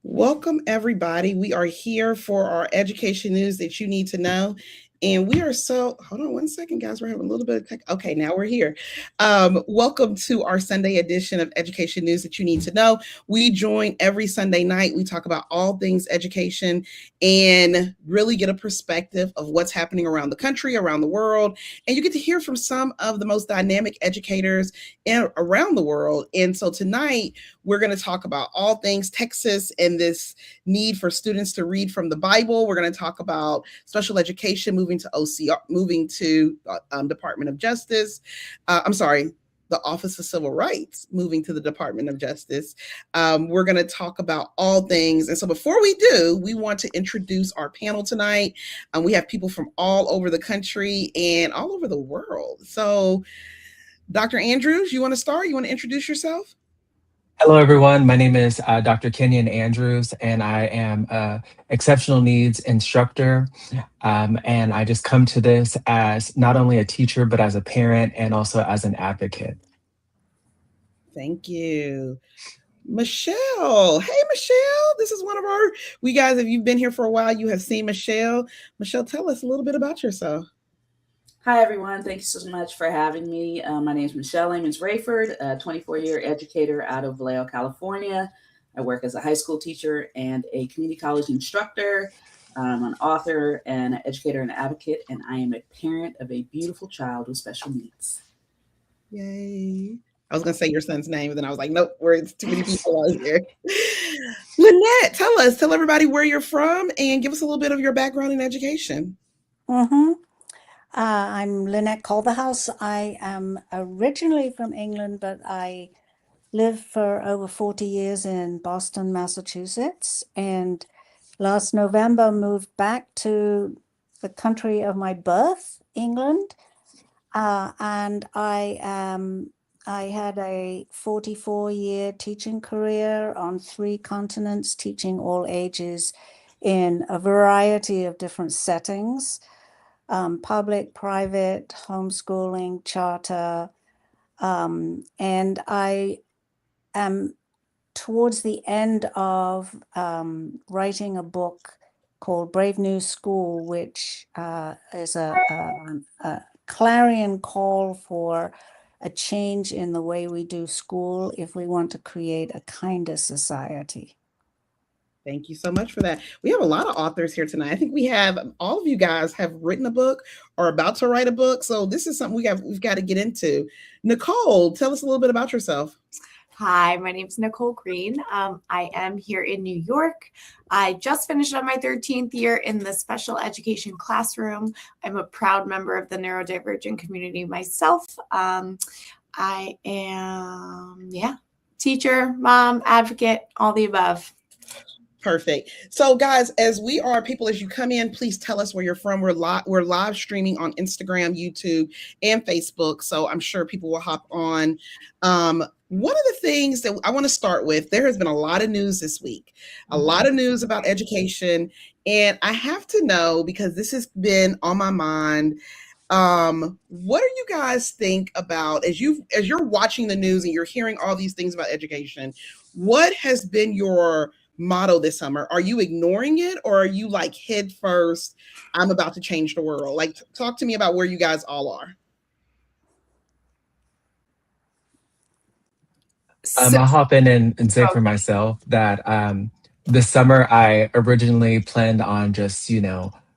Welcome, everybody. We are here for our education news that you need to know. And we are hold on one second, guys. We're having a little bit of okay, now we're here. Welcome to our Sunday edition of Education News that you need to know. We join every Sunday night. We talk about all things education and really get a perspective of what's happening around the country, around the world. And you get to hear from some of the most dynamic educators around the world. And so tonight, we're going to talk about all things Texas and this need for students to read from the Bible. We're going to talk about special education moving to OCR, moving to Department of Justice. The Office of Civil Rights moving to the Department of Justice. We're going to talk about all things. And so before we do, we want to introduce our panel tonight. We have people from all over the country and all over the world. So Dr. Andrews, you want to start? You want to introduce yourself? Hello, everyone. My name is Dr. Kenyon Andrews, and I am an exceptional needs instructor. And I just come to this as not only a teacher, but as a parent and also as an advocate. Thank you. Michelle. Hey, Michelle. This is one of we guys, if you've been here for a while, you have seen Michelle. Michelle, tell us a little bit about yourself. Hi, everyone. Thank you so much for having me. My name is Michelle Amons Rayford, a 24-year educator out of Vallejo, California. I work as a high school teacher and a community college instructor. I'm an author and an educator and advocate, and I am a parent of a beautiful child with special needs. Yay. I was going to say your son's name, and then I was like, nope, it's too many people out here. Lynette, tell everybody where you're from and give us a little bit of your background in education. I'm Lynette Culverhouse. I am originally from England, but I lived for over 40 years in Boston, Massachusetts, and last November moved back to the country of my birth, England, and I had a 44-year teaching career on 3 continents, teaching all ages in a variety of different settings. Public, private, homeschooling, charter. And I am towards the end of writing a book called Brave New School, which is a clarion call for a change in the way we do school if we want to create a kinder society. Thank you so much for that. We have a lot of authors here tonight. I think we have all of you guys have written a book or about to write a book. So this is something we've got to get into. Nicole, tell us a little bit about yourself. Hi, my name is Nicole Green. I am here in New York. I just finished on my 13th year in the special education classroom. I'm a proud member of the neurodivergent community myself. I am, teacher, mom, advocate, all the above. Perfect. So guys, as you come in, please tell us where you're from. We're live streaming on Instagram, YouTube, and Facebook. So I'm sure people will hop on. One of the things that I want to start with, there has been a lot of news this week, a lot of news about education. And I have to know, because this has been on my mind, what do you guys think about, as you're watching the news and you're hearing all these things about education, what has been your motto this summer? Are you ignoring it, or are you like head first, I'm about to change the world? Like, talk to me about where you guys all are. I'll hop in and say for myself that this summer I originally planned on just,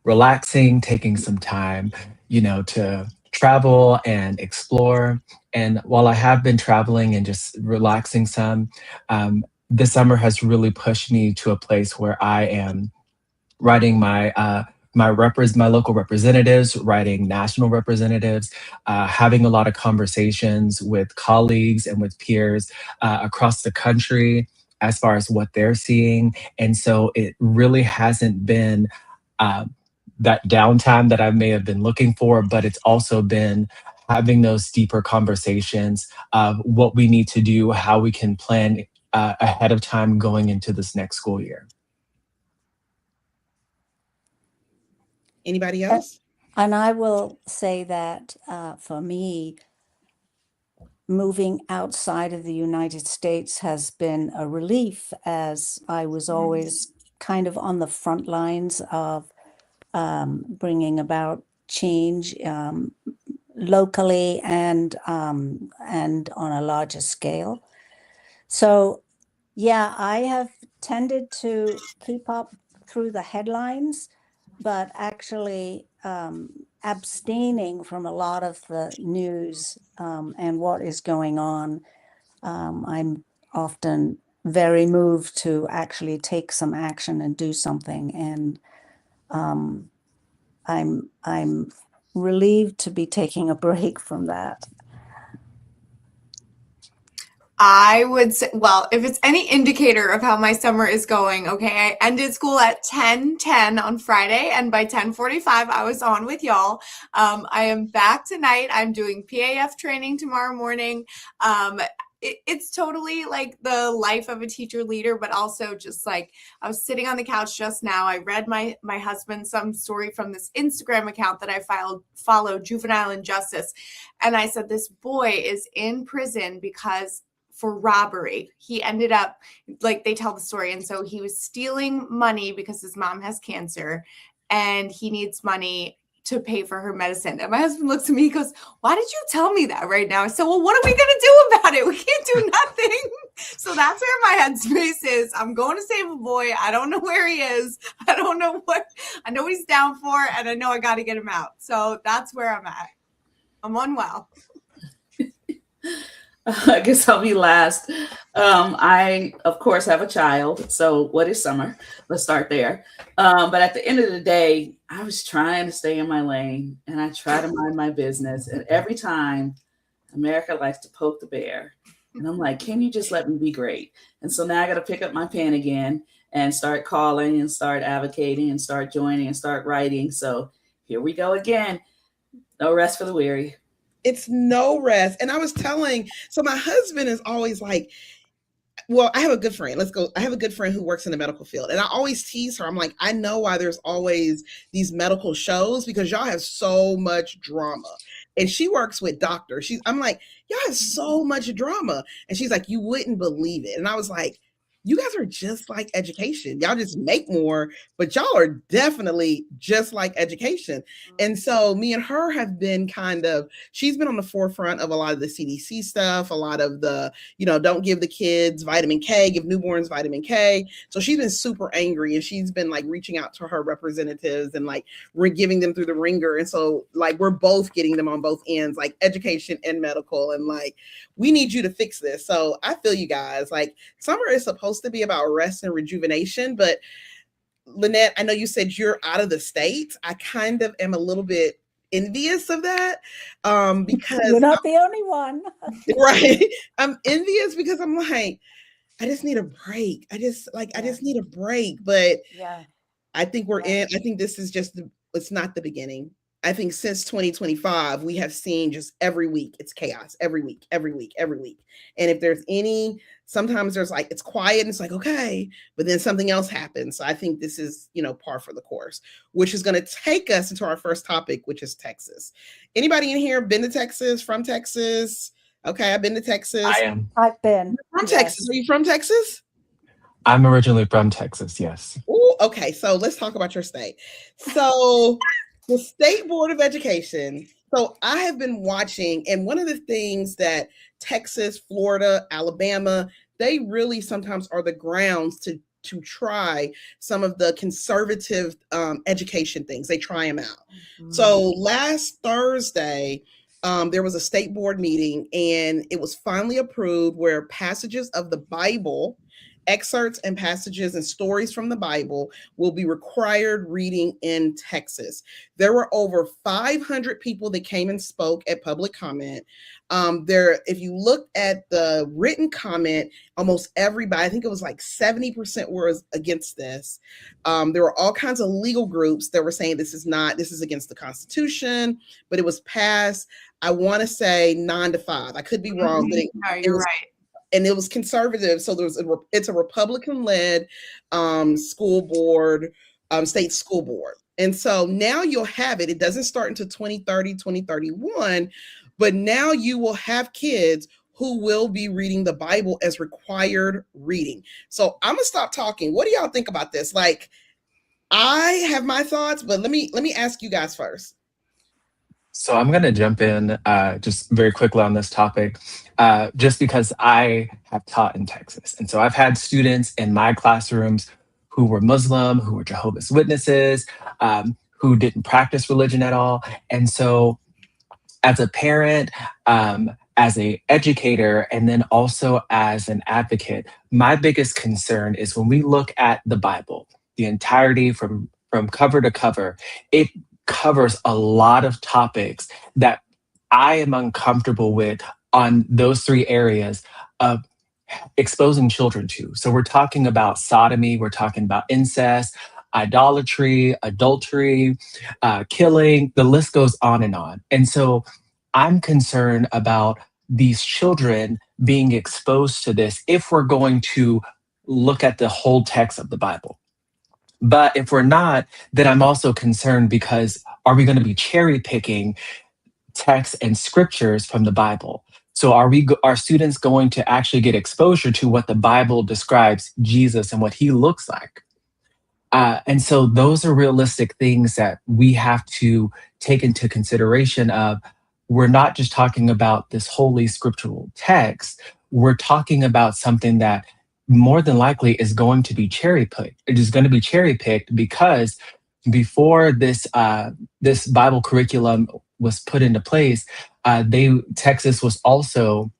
relaxing, taking some time, to travel and explore. And while I have been traveling and just relaxing some, this summer has really pushed me to a place where I am writing my my local representatives, writing national representatives, having a lot of conversations with colleagues and with peers across the country as far as what they're seeing. And so it really hasn't been that downtime that I may have been looking for, but it's also been having those deeper conversations of what we need to do, how we can plan ahead of time going into this next school year. Anybody else? And I will say that for me, moving outside of the United States has been a relief, as I was always kind of on the front lines of bringing about change locally and on a larger scale. So, yeah, I have tended to keep up through the headlines, but actually abstaining from a lot of the news and what is going on. I'm often very moved to actually take some action and do something. And I'm relieved to be taking a break from that. I would say, well, if it's any indicator of how my summer is going, okay, I ended school at 10:10 on Friday, and by 10:45, I was on with y'all. I am back tonight. I'm doing PAF training tomorrow morning. It's totally like the life of a teacher leader, but also just like I was sitting on the couch just now. I read my husband some story from this Instagram account that I follow, Juvenile Injustice, and I said, this boy is in prison because for robbery. He ended up, like they tell the story, and so he was stealing money because his mom has cancer and he needs money to pay for her medicine. And my husband looks at me, he goes, why did you tell me that right now? I said, well, what are we going to do about it? We can't do nothing. So that's where my headspace is. I'm going to save a boy. I don't know where he is. I don't know what, I know what he's down for, and I know I got to get him out. So that's where I'm at. I'm unwell. I guess I'll be last. I, of course, have a child. So what is summer? Let's start there. But at the end of the day, I was trying to stay in my lane and I try to mind my business. And every time America likes to poke the bear. And I'm like, can you just let me be great? And so now I got to pick up my pen again and start calling and start advocating and start joining and start writing. So here we go again. No rest for the weary. It's no rest. And I was telling, so my husband is always like, well, I have a good friend. I have a good friend who works in the medical field. And I always tease her. I'm like, I know why there's always these medical shows, because y'all have so much drama. And she works with doctors. I'm like, y'all have so much drama. And she's like, you wouldn't believe it. And I was like, you guys are just like education. Y'all just make more, but y'all are definitely just like education. And so me and her have been she's been on the forefront of a lot of the CDC stuff, a lot of the, don't give the kids vitamin K, give newborns vitamin K. So she's been super angry, and she's been like reaching out to her representatives and like giving them through the ringer. And so like, we're both getting them on both ends, like education and medical. And like, we need you to fix this. So I feel you guys. Like, summer is supposed to be about rest and rejuvenation, but Lynette, I know you said you're out of the States. I kind of am a little bit envious of that, because you're not the only one. Right. I'm envious because I'm like, I just need a break. I just need a break. But yeah, I think I think this is just it's not the beginning. I think since 2025, we have seen just every week, it's chaos, every week. And if there's sometimes there's like, it's quiet and it's like, okay, but then something else happens. So I think this is, par for the course, which is going to take us into our first topic, which is Texas. Anybody in here been to Texas, from Texas? Okay, I've been to Texas. I am. I've been. From Texas. Are you from Texas? I'm originally from Texas, yes. Ooh, okay, so let's talk about your state. So the State Board of Education. So I have been watching, and one of the things that Texas, Florida, Alabama, they really sometimes are the grounds to try some of the conservative education things. They try them out. Mm-hmm. So last Thursday, there was a state board meeting, and it was finally approved where passages of the Bible excerpts and passages and stories from the Bible will be required reading in Texas. There were over 500 people that came and spoke at public comment. If you look at the written comment, almost everybody, I think it was like 70% were against this. There were all kinds of legal groups that were saying this is against the Constitution, but it was passed, I want to say 9-5. I could be wrong, but No, you're right. And it was conservative. So it's a Republican-led school board, state school board. And so now you'll have it. It doesn't start until 2030, 2031, but now you will have kids who will be reading the Bible as required reading. So I'm gonna stop talking. What do y'all think about this? Like, I have my thoughts, but let me ask you guys first. So I'm going to jump in just very quickly on this topic, just because I have taught in Texas. And so I've had students in my classrooms who were Muslim, who were Jehovah's Witnesses, who didn't practice religion at all. And so as a parent, as an educator, and then also as an advocate, my biggest concern is when we look at the Bible, the entirety from cover to cover, it covers a lot of topics that I am uncomfortable with on those three areas of exposing children to. So we're talking about sodomy, we're talking about incest, idolatry, adultery, killing, the list goes on and on. And so I'm concerned about these children being exposed to this if we're going to look at the whole text of the Bible. But if we're not, then I'm also concerned because are we going to be cherry picking texts and scriptures from the Bible? So are students going to actually get exposure to what the Bible describes Jesus and what he looks like? And so those are realistic things that we have to take into consideration of. We're not just talking about this holy scriptural text. We're talking about something that more than likely is going to be cherry picked. It is going to be cherry picked because before this Bible curriculum was put into place, Texas was also,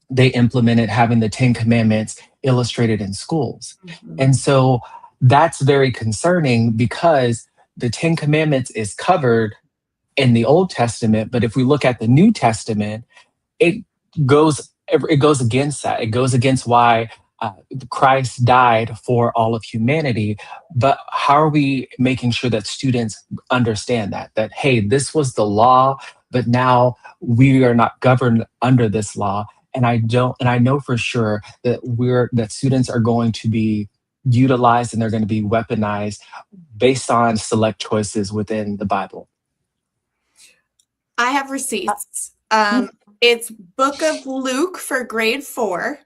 they implemented having the 10 Commandments illustrated in schools. Mm-hmm. And so that's very concerning because the 10 Commandments is covered in the Old Testament, but if we look at the New Testament, it goes against that. It goes against why Christ died for all of humanity. But how are we making sure that students understand that, hey, this was the law, but now we are not governed under this law. And I know for sure that students are going to be utilized and they're going to be weaponized based on select choices within the Bible. I have receipts. It's Book of Luke for grade 4,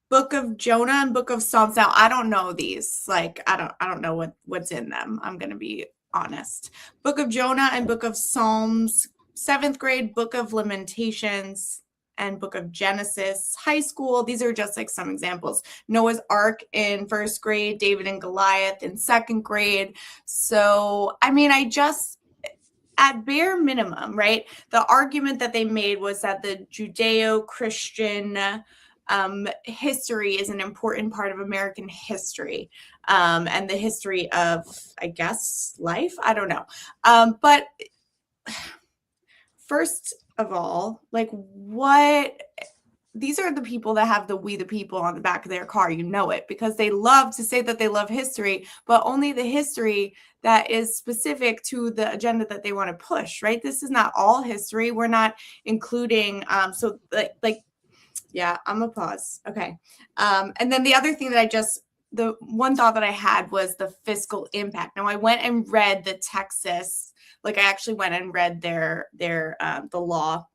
Book of Jonah, and Book of Psalms. Now, I don't know these. Like, I don't know what's in them. I'm going to be honest. Book of Jonah and Book of Psalms, 7th grade, Book of Lamentations, and Book of Genesis, high school. These are just like some examples. Noah's Ark in 1st grade, David and Goliath in 2nd grade. So, I mean, at bare minimum, right? The argument that they made was that the Judeo-Christian history is an important part of American history and the history of, I guess, life. I don't know. But first of all, like these are the people that have the "We the People" on the back of their car. You know it because they love to say that they love history, but only the history that is specific to the agenda that they want to push, right? This is not all history. We're not including, yeah, I'm gonna pause. Okay. And then the other thing that the one thought that I had was the fiscal impact. Now I went and read the Texas, I actually went and read the law.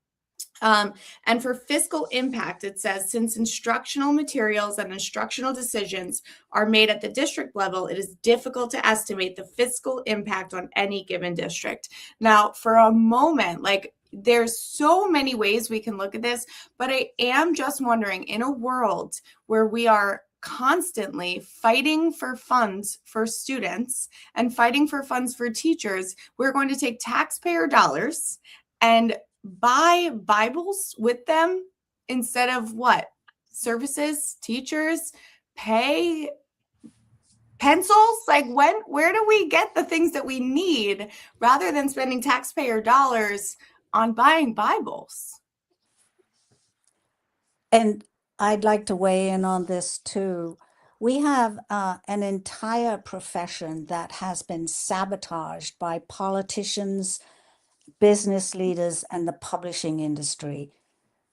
And for fiscal impact, it says, since instructional materials and instructional decisions are made at the district level, it is difficult to estimate the fiscal impact on any given district. Now, for a moment, there's so many ways we can look at this, but I am just wondering, in a world where we are constantly fighting for funds for students and fighting for funds for teachers, we're going to take taxpayer dollars and buy Bibles with them instead of what? Services, teachers, pay pencils? Like where do we get the things that we need rather than spending taxpayer dollars on buying Bibles? And I'd like to weigh in on this too. We have an entire profession that has been sabotaged by politicians, business leaders, and the publishing industry.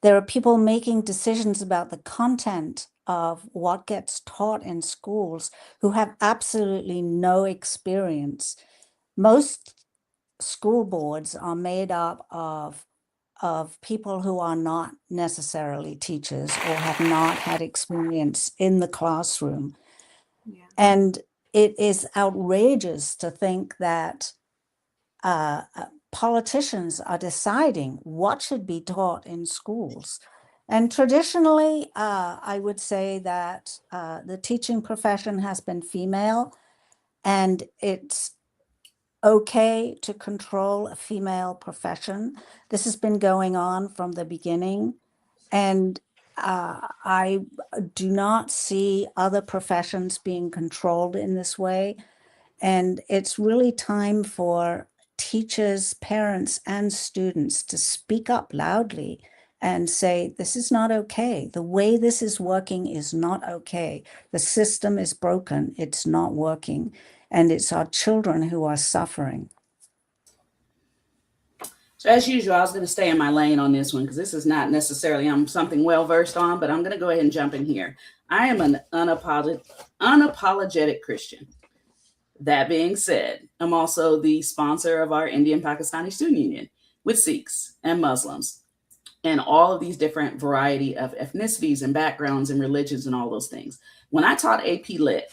There are people making decisions about the content of what gets taught in schools who have absolutely no experience. Most school boards are made up of people who are not necessarily teachers or have not had experience in the classroom. Yeah. And it is outrageous to think that politicians are deciding what should be taught in schools. And traditionally, I would say that the teaching profession has been female, and it's okay to control a female profession. This has been going on from the beginning, and I do not see other professions being controlled in this way. And it's really time for teachers, parents, and students to speak up loudly and say, this is not okay. The way this is working is not okay. The system is broken. It's not working. And it's our children who are suffering. So as usual, I was going to stay in my lane on this one because this is not necessarily something well versed on, but I'm going to go ahead and jump in here. I am an unapologetic Christian. That being said, I'm also the sponsor of our Indian Pakistani Student Union with Sikhs and Muslims and all of these different variety of ethnicities and backgrounds and religions and all those things. When I taught AP Lit,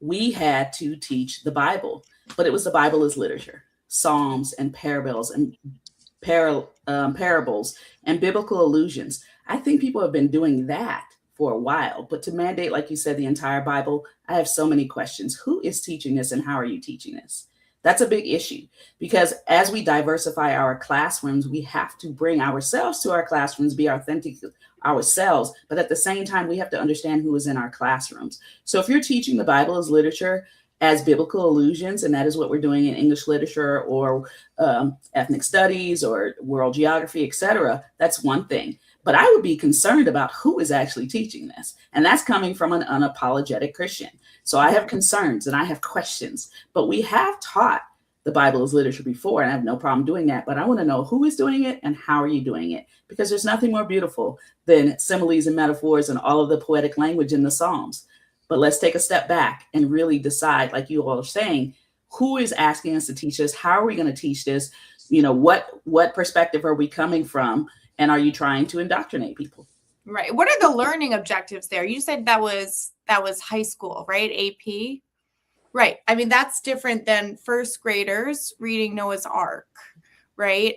we had to teach the Bible, but it was the Bible as literature, Psalms and parables and parables and biblical allusions. I think people have been doing that for a while, but to mandate, like you said, the entire Bible, I have so many questions. Who is teaching this and how are you teaching this? That's a big issue because as we diversify our classrooms, we have to bring ourselves to our classrooms, be authentic ourselves. But at the same time, we have to understand who is in our classrooms. So if you're teaching the Bible as literature, as biblical allusions, and that is what we're doing in English literature or ethnic studies or world geography, etc., that's one thing. But I would be concerned about who is actually teaching this. And that's coming from an unapologetic Christian. So I have concerns and I have questions, but we have taught the Bible as literature before, and I have no problem doing that. But I want to know who is doing it and how are you doing it? Because there's nothing more beautiful than similes and metaphors and all of the poetic language in the Psalms. But let's take a step back and really decide, like you all are saying, who is asking us to teach this? How are we going to teach this? You know, what perspective are we coming from? And are you trying to indoctrinate people? Right. What are the learning objectives there? You said that was high school, right? AP. Right. I mean, that's different than first graders reading Noah's Ark, right?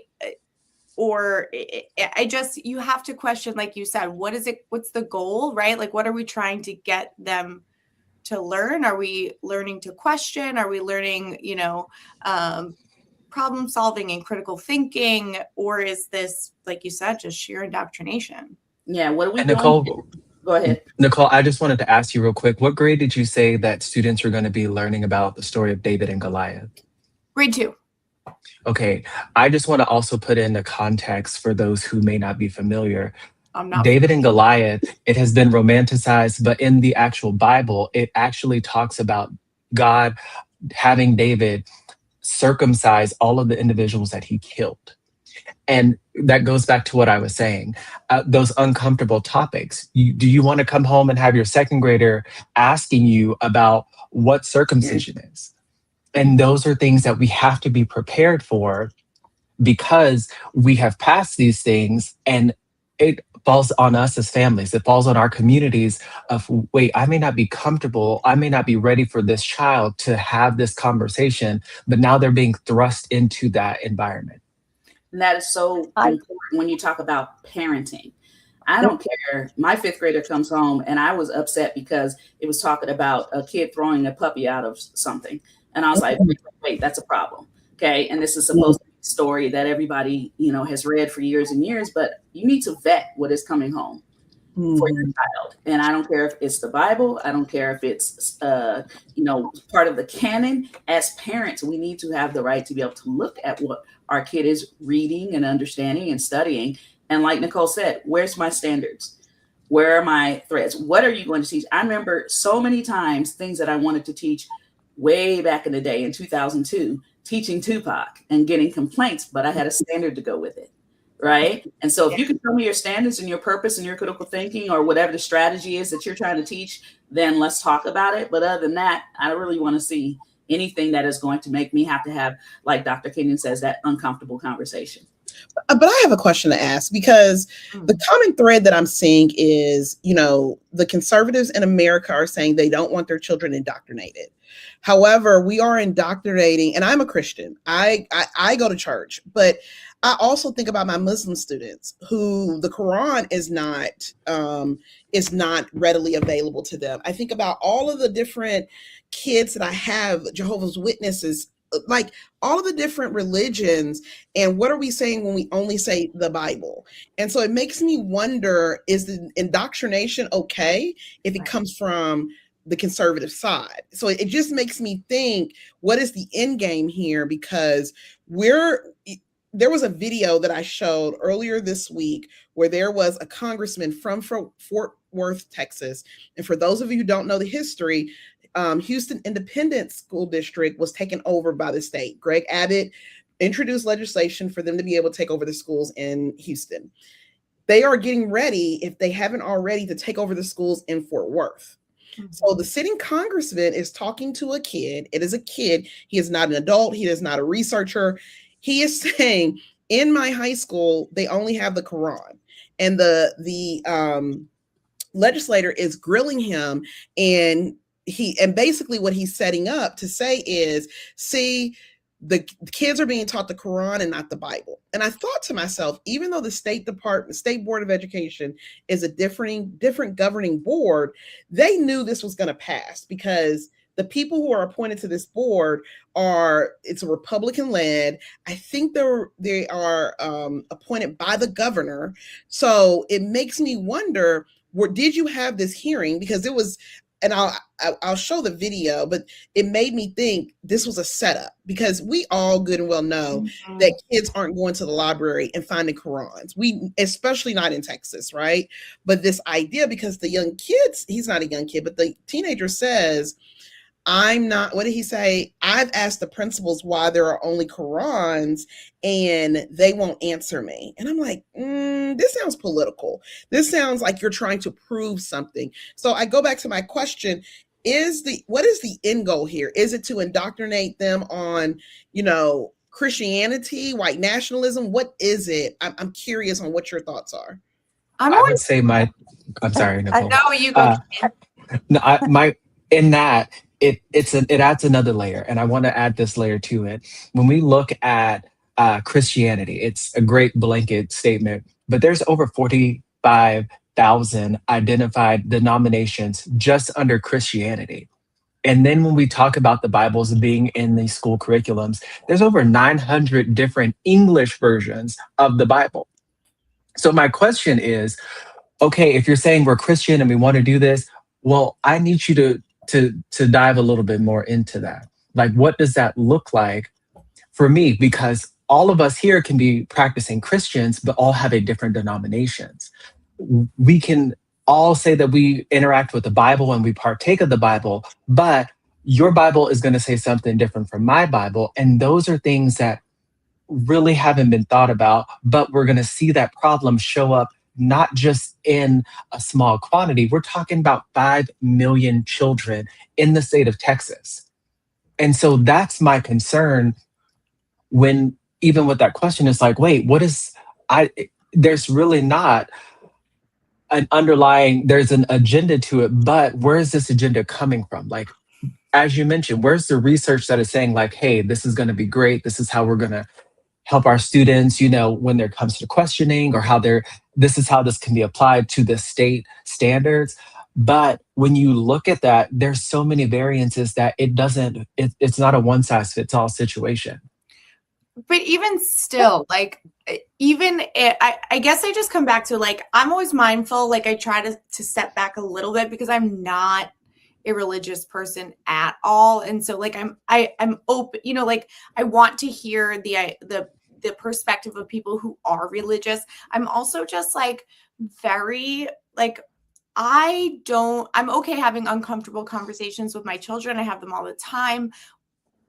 Or you have to question, like you said, what is it? What's the goal, right? Like, what are we trying to get them to learn? Are we learning to question? Are we learning, problem solving and critical thinking? Or is this, like you said, just sheer indoctrination? Yeah. What are we And doing? Nicole, Go ahead. Nicole, I just wanted to ask you real quick, what grade did you say that students are going to be learning about the story of David and Goliath? Grade 2. Okay, I just want to also put in the context for those who may not be familiar. David and Goliath, it has been romanticized, but in the actual Bible, it actually talks about God having David circumcise all of the individuals that he killed. And that goes back to what I was saying, those uncomfortable topics. Do you want to come home and have your second grader asking you about what circumcision is? And those are things that we have to be prepared for because we have passed these things, and it falls on us as families. It falls on our communities of, wait, I may not be comfortable. I may not be ready for this child to have this conversation, but now they're being thrust into that environment. And that is so important when you talk about parenting. I don't care. My fifth grader comes home and I was upset because it was talking about a kid throwing a puppy out of something. And I was like, wait, that's a problem. Okay. And this is supposed to be a story that everybody, has read for years and years, but you need to vet what is coming home. for your child. And I don't care if it's the Bible. I don't care if it's, part of the canon. As parents, we need to have the right to be able to look at what our kid is reading and understanding and studying. And like Nicole said, where's my standards? Where are my threads? What are you going to teach? I remember so many times things that I wanted to teach way back in the day in 2002, teaching Tupac and getting complaints, but I had a standard to go with it. Right. And so if you can tell me your standards and your purpose and your critical thinking or whatever the strategy is that you're trying to teach, then let's talk about it. But other than that, I don't really want to see anything that is going to make me have to have, like Dr. Kenyon says, that uncomfortable conversation. But I have a question to ask, because the common thread that I'm seeing is, the conservatives in America are saying they don't want their children indoctrinated. However, we are indoctrinating, and I'm a Christian. I go to church, but I also think about my Muslim students who the Quran is not readily available to them. I think about all of the different kids that I have, Jehovah's Witnesses, like all of the different religions, and what are we saying when we only say the Bible? And so it makes me wonder, is the indoctrination okay if it comes from the conservative side? So it just makes me think, what is the end game here? Because there was a video that I showed earlier this week where there was a congressman from Fort Worth, Texas. And for those of you who don't know the history, Houston Independent School District was taken over by the state. Greg Abbott introduced legislation for them to be able to take over the schools in Houston. They are getting ready, if they haven't already, to take over the schools in Fort Worth. So the sitting congressman is talking to a kid. It is a kid. He is not an adult. He is not a researcher. He is saying, in my high school, they only have the Quran. And the legislator is grilling him, and basically what he's setting up to say is, see, the kids are being taught the Quran and not the Bible. And I thought to myself, even though the State Board of Education is a different governing board, they knew this was going to pass, because the people who are appointed to this board it's a Republican led. I think they are appointed by the governor. So it makes me wonder, did you have this hearing? Because it was, and I'll show the video, but it made me think this was a setup, because we all good and well know that kids aren't going to the library and finding Qurans. Especially not in Texas, right? But this idea, because the young kids, he's not a young kid, but the teenager says, what did he say? I've asked the principals why there are only Qurans and they won't answer me. And I'm like, this sounds political. This sounds like you're trying to prove something. So I go back to my question. What is the end goal here? Is it to indoctrinate them on, Christianity, white nationalism? What is it? I'm curious on what your thoughts are. I would say I'm sorry, Nicole. No, you go. In that, it adds another layer, and I want to add this layer to it. When we look at Christianity, it's a great blanket statement, but there's over 45,000 identified denominations just under Christianity. And then when we talk about the Bibles being in the school curriculums, there's over 900 different English versions of the Bible. So my question is, okay, if you're saying we're Christian and we want to do this, well, I need you to dive a little bit more into that. Like, what does that look like for me? Because all of us here can be practicing Christians, but all have a different denominations. We can all say that we interact with the Bible and we partake of the Bible, but your Bible is going to say something different from my Bible. And those are things that really haven't been thought about, but we're going to see that problem show up not just in a small quantity. We're talking about 5 million children in the state of Texas. And so that's my concern when, even with that question, it's like, wait, there's really not an underlying, there's an agenda to it, but where is this agenda coming from? Like, as you mentioned, where's the research that is saying like, hey, this is going to be great. This is how we're going to help our students, when there comes to questioning, or this is how this can be applied to the state standards. But when you look at that, there's so many variances that it's not a one size fits all situation. But even still, like, I guess I just come back to, like, I'm always mindful. Like, I try to step back a little bit because I'm not a religious person at all. And so, like, I'm open, like, I want to hear the perspective of people who are religious. I'm also just like very, like, I'm okay having uncomfortable conversations with my children. I have them all the time.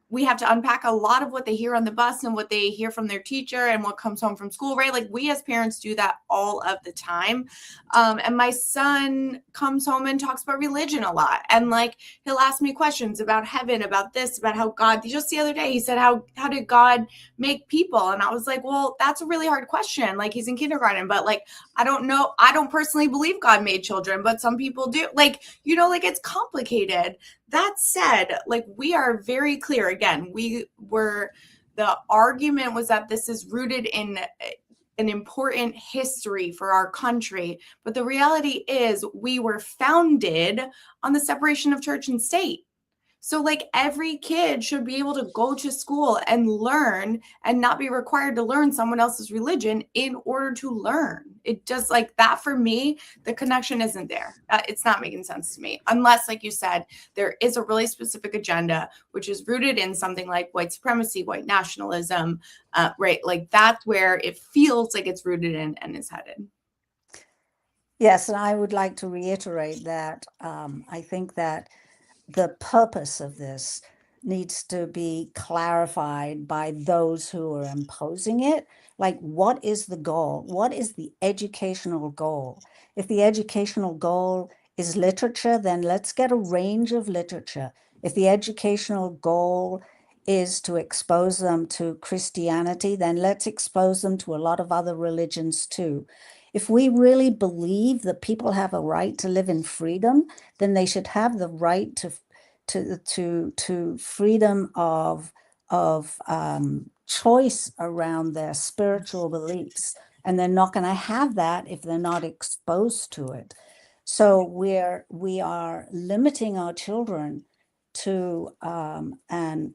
We have to unpack a lot of what they hear on the bus and what they hear from their teacher and what comes home from school, right? Like, we as parents do that all of the time. And my son comes home and talks about religion a lot. And, like, he'll ask me questions about heaven, about this, about how God, just the other day, he said, how did God make people? And I was like, well, that's a really hard question. Like, he's in kindergarten, but, like, I don't know. I don't personally believe God made children, but some people do. Like, like, it's complicated. That said, like, we are very clear. Again, the argument was that this is rooted in an important history for our country. But the reality is we were founded on the separation of church and state. So, like, every kid should be able to go to school and learn and not be required to learn someone else's religion in order to learn. It just, like, that, for me, the connection isn't there. It's not making sense to me, unless, like you said, there is a really specific agenda, which is rooted in something like white supremacy, white nationalism, right? Like, that's where it feels like it's rooted in and is headed. Yes, and I would like to reiterate that I think that the purpose of this needs to be clarified by those who are imposing it. Like, what is the goal? What is the educational goal? If the educational goal is literature, then let's get a range of literature. If the educational goal is to expose them to Christianity, then let's expose them to a lot of other religions too. If we really believe that people have a right to live in freedom, then they should have the right to freedom of choice around their spiritual beliefs, and they're not going to have that if they're not exposed to it. So we are limiting our children to an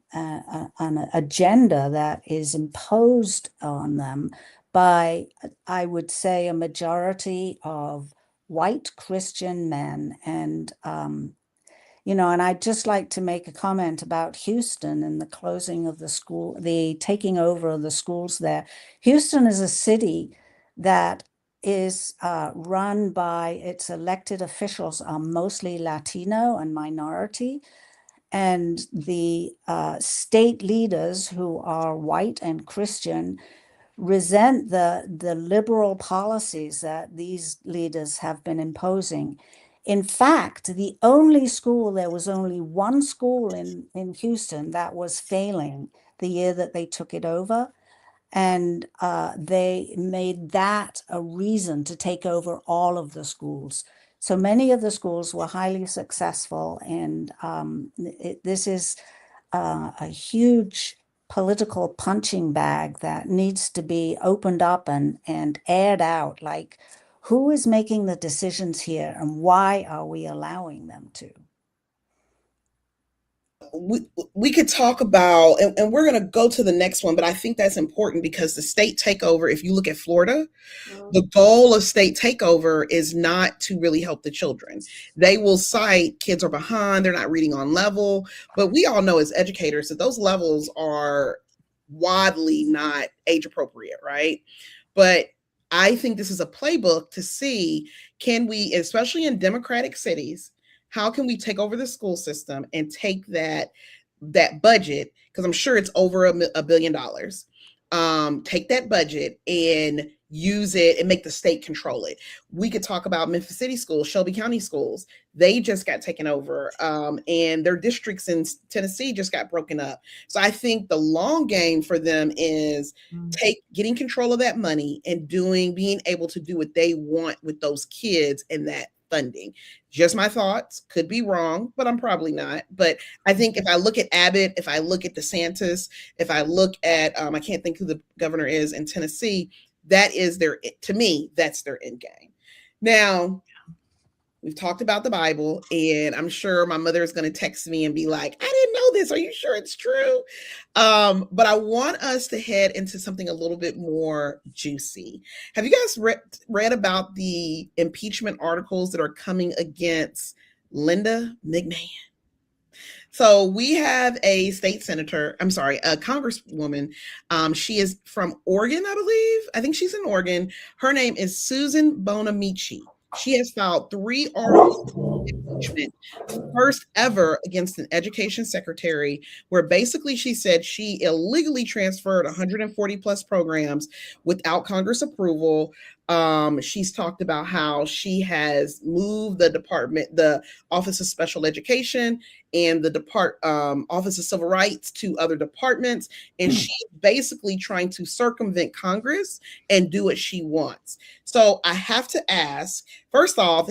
agenda that is imposed on them by, I would say, a majority of white Christian men. And and I'd just like to make a comment about Houston and the closing of the school, the taking over of the schools there. Houston is a city that is run by its elected officials are mostly Latino and minority. And the state leaders, who are white and Christian, resent the liberal policies that these leaders have been imposing. In fact, there was only one school in Houston that was failing the year that they took it over. And they made that a reason to take over all of the schools. So many of the schools were highly successful. And this is a huge political punching bag that needs to be opened up and aired out. Like, who is making the decisions here and why are we allowing them to? We could talk about, and we're going to go to the next one, but I think that's important because the state takeover, if you look at Florida, the goal of state takeover is not to really help the children. They will cite kids are behind, they're not reading on level, but we all know as educators that those levels are widely not age appropriate, right? But I think this is a playbook to see, can we, especially in democratic cities, how can we take over the school system and take that budget, because I'm sure it's over $1 billion, take that budget and use it and make the state control it. We could talk about Memphis City schools, Shelby County schools. They just got taken over, and their districts in Tennessee just got broken up. So I think the long game for them is getting control of that money and being able to do what they want with those kids and that funding. Just my thoughts, could be wrong, but I'm probably not. But I think if I look at Abbott, if I look at DeSantis, if I look at, I can't think who the governor is in Tennessee, to me, that's their end game. Now, We've talked about the Bible, and I'm sure my mother is going to text me and be like, I didn't know this. Are you sure it's true? But I want us to head into something a little bit more juicy. Have you guys read about the impeachment articles that are coming against Linda McMahon? So we have a state senator, I'm sorry, a congresswoman. She is from Oregon, I believe. I think she's in Oregon. Her name is Susan Bonamici. She has filed 3 articles of impeachment, first ever against an education secretary, where basically she said she illegally transferred 140 plus programs without Congress approval. She's talked about how she has moved the Office of Special Education and the Office of Civil Rights to other departments, and she's basically trying to circumvent Congress and do what she wants. So I have to ask, first off,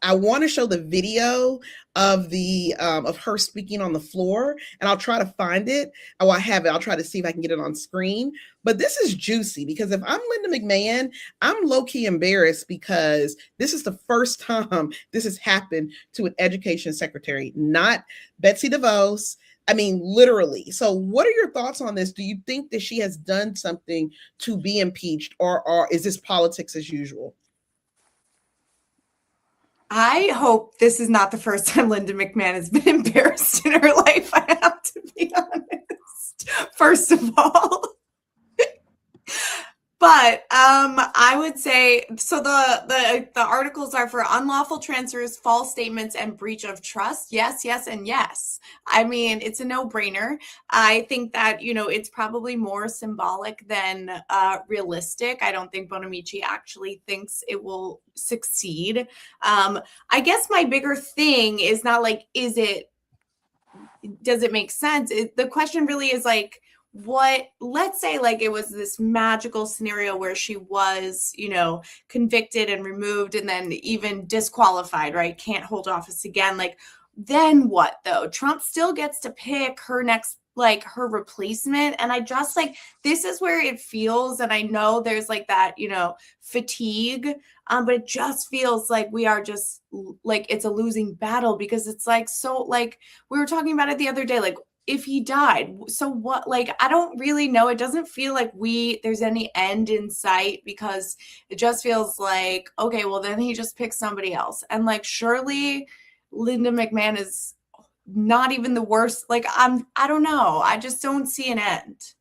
I want to show the video of of her speaking on the floor, and I'll try to find it. Oh, I have it. I'll try to see if I can get it on screen. But this is juicy because if I'm Linda McMahon, I'm low-key embarrassed because this is the first time this has happened to an education secretary, not Betsy DeVos. I mean, literally. So what are your thoughts on this? Do you think that she has done something to be impeached, or is this politics as usual? I hope this is not the first time Linda McMahon has been embarrassed in her life. I have to be honest, first of all. But I would say, so the articles are for unlawful transfers, false statements, and breach of trust. Yes, yes, and yes. I mean, it's a no-brainer. I think that, it's probably more symbolic than realistic. I don't think Bonamici actually thinks it will succeed. I guess my bigger thing is not like, does it make sense? The question really is like, let's say like it was this magical scenario where she was, convicted and removed and then even disqualified, right? Can't hold office again. Like, then what though? Trump still gets to pick her next, like her replacement. And I just like, this is where it feels, and I know there's like that, fatigue, but it just feels like we are just like, it's a losing battle because it's like, so like we were talking about it the other day, like, if he died, so what? Like, I don't really know. It doesn't feel like there's any end in sight because it just feels like, okay, well, then he just picks somebody else. And like, surely Linda McMahon is not even the worst. Like, I don't know. I just don't see an end.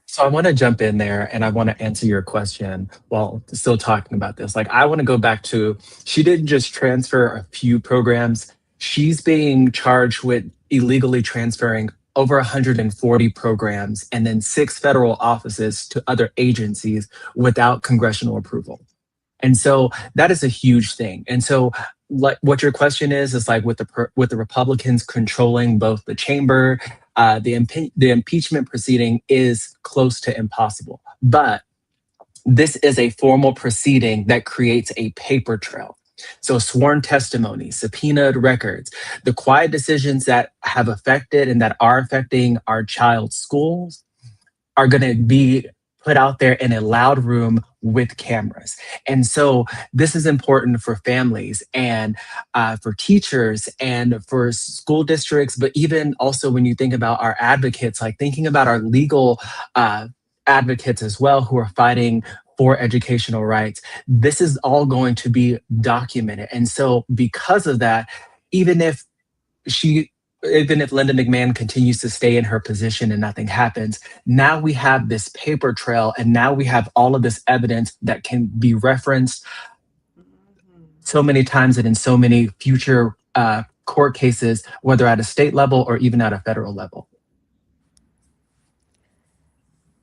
So I want to jump in there and I want to answer your question while still talking about this. Like, I want to go back to, she didn't just transfer a few programs. She's being charged with illegally transferring over 140 programs and then 6 federal offices to other agencies without congressional approval. And so that is a huge thing. And so like what your question is like with the Republicans controlling both the chamber, the impeachment proceeding is close to impossible. But this is a formal proceeding that creates a paper trail. So sworn testimony, subpoenaed records, the quiet decisions that have affected and that are affecting our child's schools are going to be put out there in a loud room with cameras. And so this is important for families and for teachers and for school districts, but even also when you think about our advocates, like thinking about our legal advocates as well who are fighting for educational rights, this is all going to be documented. And so because of that, even if Linda McMahon continues to stay in her position and nothing happens, now we have this paper trail and now we have all of this evidence that can be referenced so many times and in so many future court cases, whether at a state level or even at a federal level.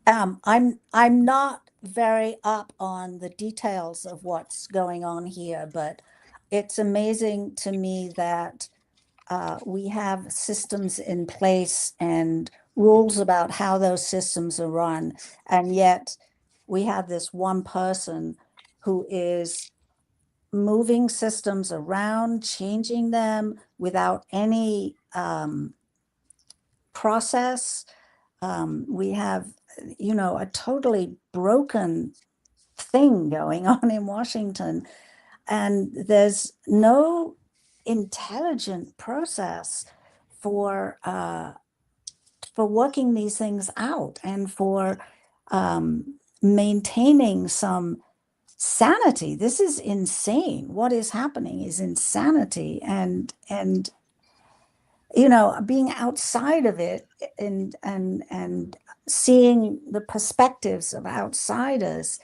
I'm not very up on the details of what's going on here, but it's amazing to me that we have systems in place and rules about how those systems are run. And yet we have this one person who is moving systems around, changing them without any process. We have, a totally broken thing going on in Washington. there's no intelligent process for working these things out and for maintaining some sanity. This is insane. What is happening is insanity, and being outside of it and seeing the perspectives of outsiders.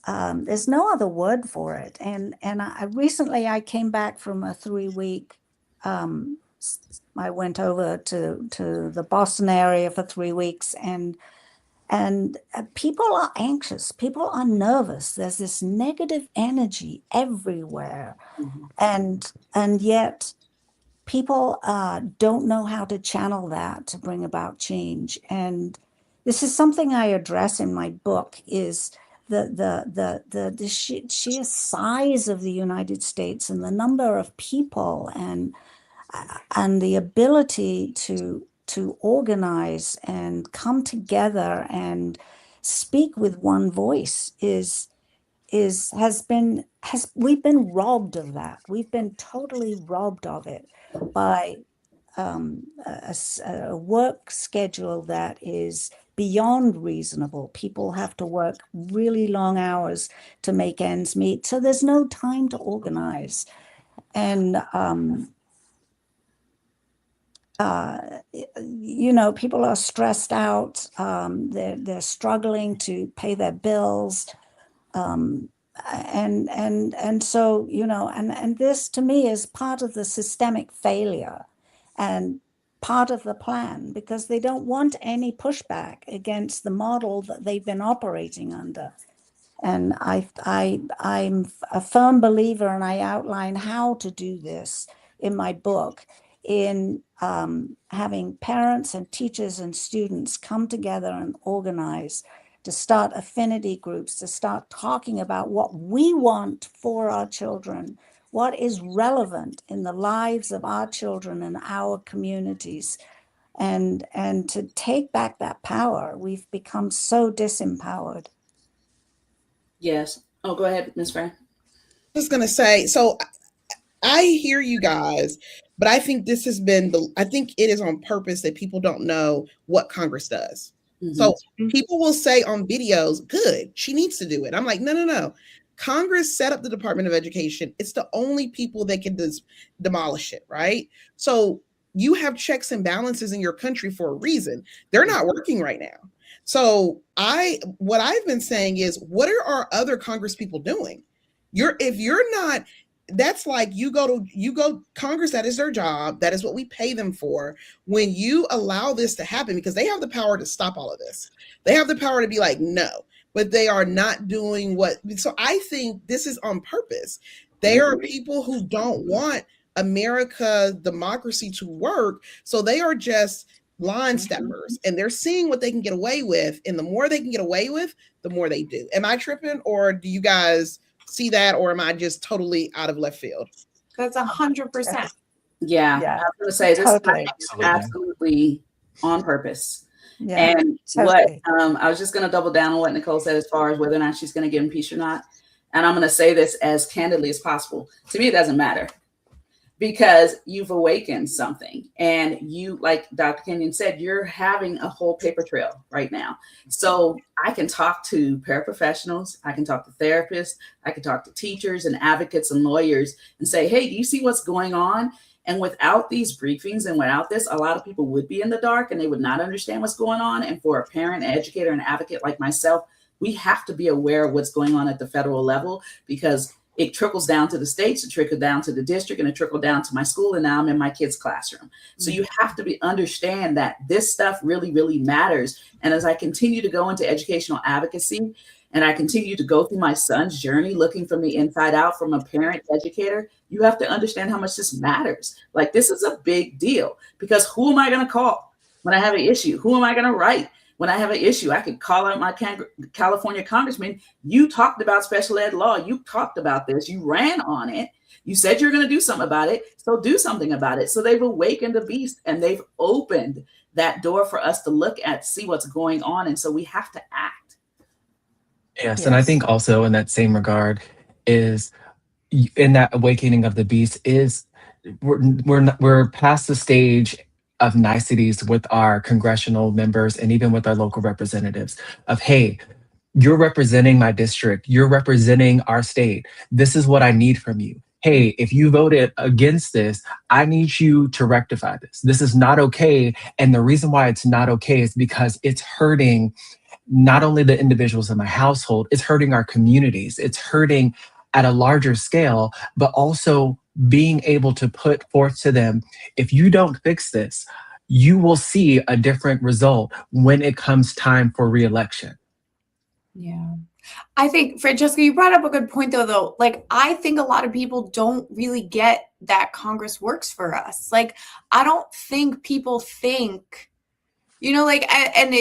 There's no other word for it. And recently I came back from a 3-week. I went over to the Boston area for 3 weeks, and people are anxious. People are nervous. There's this negative energy everywhere, and yet people don't know how to channel that to bring about change. And this is something I address in my book: is the sheer size of the United States and the number of people and the ability to organize and come together and speak with one voice we've been robbed of that. We've been totally robbed of it by a work schedule that is beyond reasonable. People have to work really long hours to make ends meet, so there's no time to organize. And people are stressed out. They're struggling to pay their bills, and so and this to me is part of the systemic failure and part of the plan, because they don't want any pushback against the model that they've been operating under. And I'm a firm believer, and I outline how to do this in my book, in having parents and teachers and students come together and organize, to start affinity groups, to start talking about what we want for our children, what is relevant in the lives of our children and our communities, and to take back that power. We've become so disempowered. Yes. Oh, go ahead, Ms. Fran. I was going to say, so I hear you guys, but I think this has been I think it is on purpose that people don't know what Congress does. Mm-hmm. So people will say on videos, good, she needs to do it. I'm like, no. Congress set up the Department of Education. It's the only people that can demolish it, right? So you have checks and balances in your country for a reason. They're not working right now. So what I've been saying is, what are our other Congress people doing? If you're not, that's like you go Congress, that is their job. That is what we pay them for. When you allow this to happen, because they have the power to stop all of this. They have the power to be like, no, but they are not doing so I think this is on purpose. There are people who don't want America's democracy to work. So they are just line steppers, and they're seeing what they can get away with. And the more they can get away with, the more they do. Am I tripping, or do you guys see that, or am I just totally out of left field? That's 100%. Yeah. I was going to say this is absolutely on purpose. Yeah, and totally. What I was just going to double down on what Nicole said as far as whether or not she's going to get impeached or not. And I'm going to say this as candidly as possible. To me, it doesn't matter, because you've awakened something, and you, like Dr. Kenyon said, you're having a whole paper trail right now. So I can talk to paraprofessionals, I can talk to therapists, I can talk to teachers and advocates and lawyers and say, hey, do you see what's going on? And without these briefings and without this, a lot of people would be in the dark and they would not understand what's going on. And for a parent, educator, and advocate like myself, we have to be aware of what's going on at the federal level, because it trickles down to the states, it trickled down to the district, and it trickled down to my school, and now I'm in my kid's classroom. So you have to understand that this stuff really, really matters. And as I continue to go into educational advocacy, and I continue to go through my son's journey, looking from the inside out, from a parent educator, you have to understand how much this matters. Like, this is a big deal, because who am I going to call when I have an issue? Who am I going to write when I have an issue? I could call out my California congressman. You talked about special ed law. You talked about this. You ran on it. You said you're going to do something about it. So do something about it. So they've awakened the beast, and they've opened that door for us to look at, see what's going on. And so we have to act. Yes. And I think also in that same regard is in that awakening of the beast is we're past the stage of niceties with our congressional members and even with our local representatives of, hey, you're representing my district, you're representing our state, this is what I need from you. Hey, if you voted against this, I need you to rectify this. This is not okay. And the reason why it's not okay is because it's hurting not only the individuals in my household, it's hurting our communities, it's hurting at a larger scale, but also being able to put forth to them, if you don't fix this, you will see a different result when it comes time for reelection. Yeah. I think, Francesca, you brought up a good point though. Like, I think a lot of people don't really get that Congress works for us. Like, I don't think people think, you know, like, and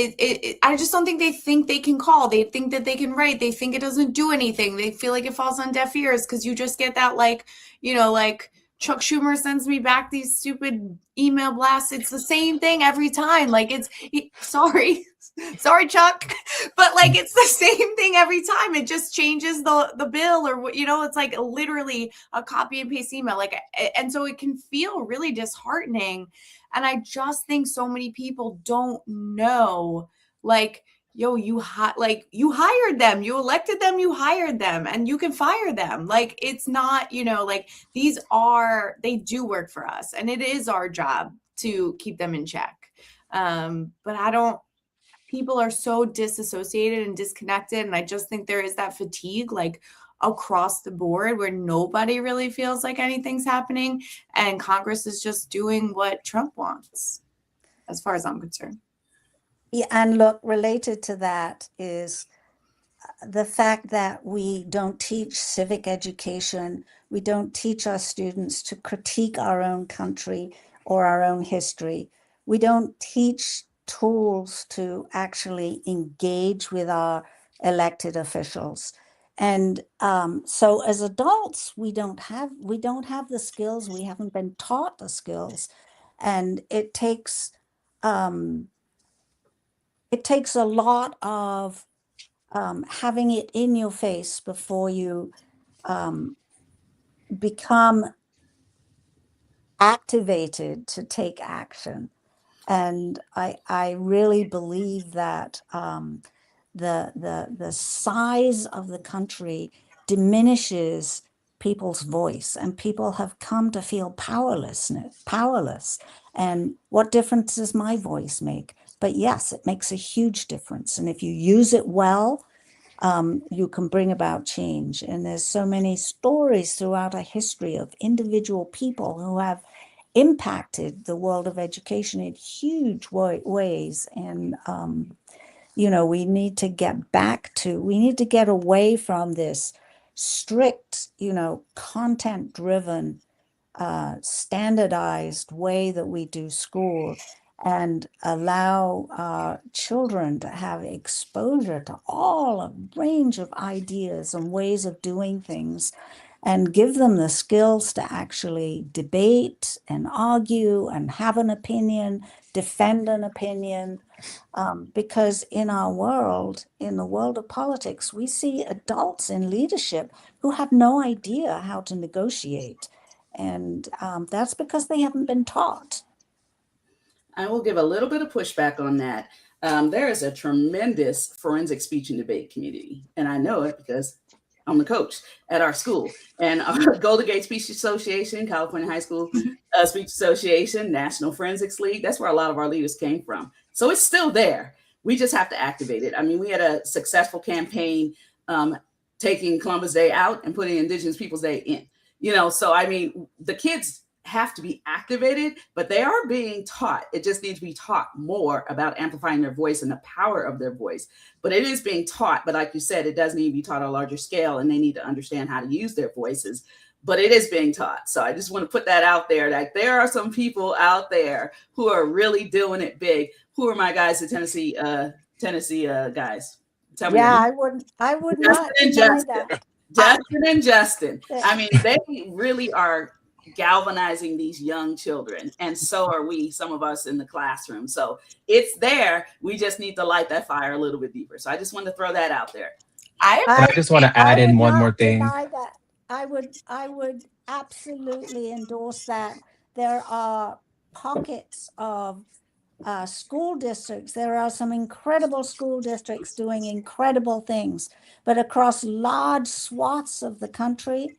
I just don't think they can call. They think that they can write. They think it doesn't do anything. They feel like it falls on deaf ears because you just get that, like, you know, like Chuck Schumer sends me back these stupid email blasts. It's the same thing every time. Like, sorry, Chuck, but like, it's the same thing every time. It just changes the bill, or, you know, it's like literally a copy and paste email. Like, and so it can feel really disheartening. And I just think so many people don't know, like, yo, you hired them, you elected them, you hired them, and you can fire them. Like, it's not, you know, like, they do work for us, and it is our job to keep them in check. But people are so disassociated and disconnected. And I just think there is that fatigue, like, across the board, where nobody really feels like anything's happening, and Congress is just doing what Trump wants, as far as I'm concerned. Yeah, and look, related to that is the fact that we don't teach civic education. We don't teach our students to critique our own country or our own history. We don't teach tools to actually engage with our elected officials. And so as adults, we don't have the skills. We haven't been taught the skills. And it takes a lot of having it in your face before you become activated to take action. And I really believe that the size of the country diminishes people's voice, and people have come to feel powerless. And what difference does my voice make? But yes, it makes a huge difference. And if you use it well, you can bring about change. And there's so many stories throughout our history of individual people who have impacted the world of education in huge ways. And, you know, we need to get away from this strict, you know, content-driven, standardized way that we do school, and allow our children to have exposure to all a range of ideas and ways of doing things, and give them the skills to actually debate and argue and have an opinion, defend an opinion. Because in the world of politics, we see adults in leadership who have no idea how to negotiate. And that's because they haven't been taught. I will give a little bit of pushback on that. There is a tremendous forensic speech and debate community, and I know it because I'm the coach at our school. And our Golden Gate Speech Association, California High School Speech Association, National Forensics League, that's where a lot of our leaders came from. So it's still there. We just have to activate it. I mean, we had a successful campaign taking Columbus Day out and putting Indigenous Peoples Day in. You know, so I mean, the kids have to be activated, but they are being taught. It just needs to be taught more about amplifying their voice and the power of their voice. But it is being taught. But like you said, it does need to be taught on a larger scale, and they need to understand how to use their voices. But it is being taught. So I just want to put that out there. Like, there are some people out there who are really doing it big. Who are my guys, the Tennessee guys? Tell me. I would not deny that. Justin and Justin. I mean, they really are galvanizing these young children, and so are we, some of us in the classroom. So it's there. We just need to light that fire a little bit deeper. So I just wanted to throw that out there. I just want to add in one more thing. I would absolutely endorse that. There are pockets of school districts. There are some incredible school districts doing incredible things, but across large swaths of the country,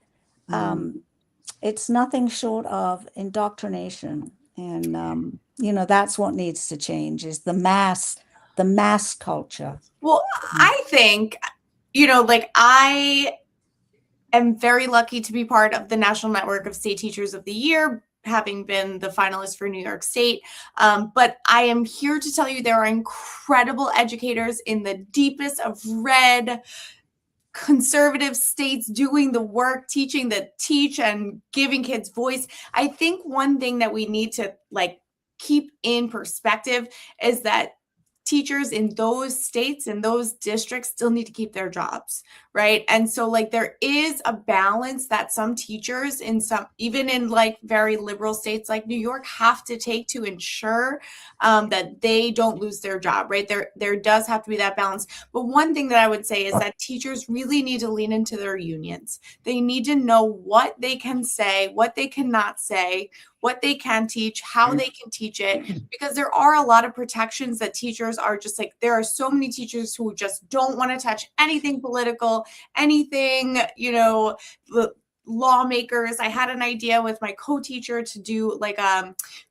it's nothing short of indoctrination. And that's what needs to change, is the mass culture. Well, I think, like, I am very lucky to be part of the National Network of State Teachers of the Year, having been the finalist for New York State. But I am here to tell you there are incredible educators in the deepest of red conservative states doing the work, teaching the teach and giving kids voice. I think one thing that we need to keep in perspective is that teachers in those states and those districts still need to keep their jobs, right? And so there is a balance that some teachers even in very liberal states like New York have to take to ensure that they don't lose their job, right? There does have to be that balance. But one thing that I would say is that teachers really need to lean into their unions. They need to know what they can say, what they cannot say, what they can teach, how they can teach it, because there are a lot of protections that teachers are just there are so many teachers who just don't want to touch anything political, anything, lawmakers. I had an idea with my co-teacher to do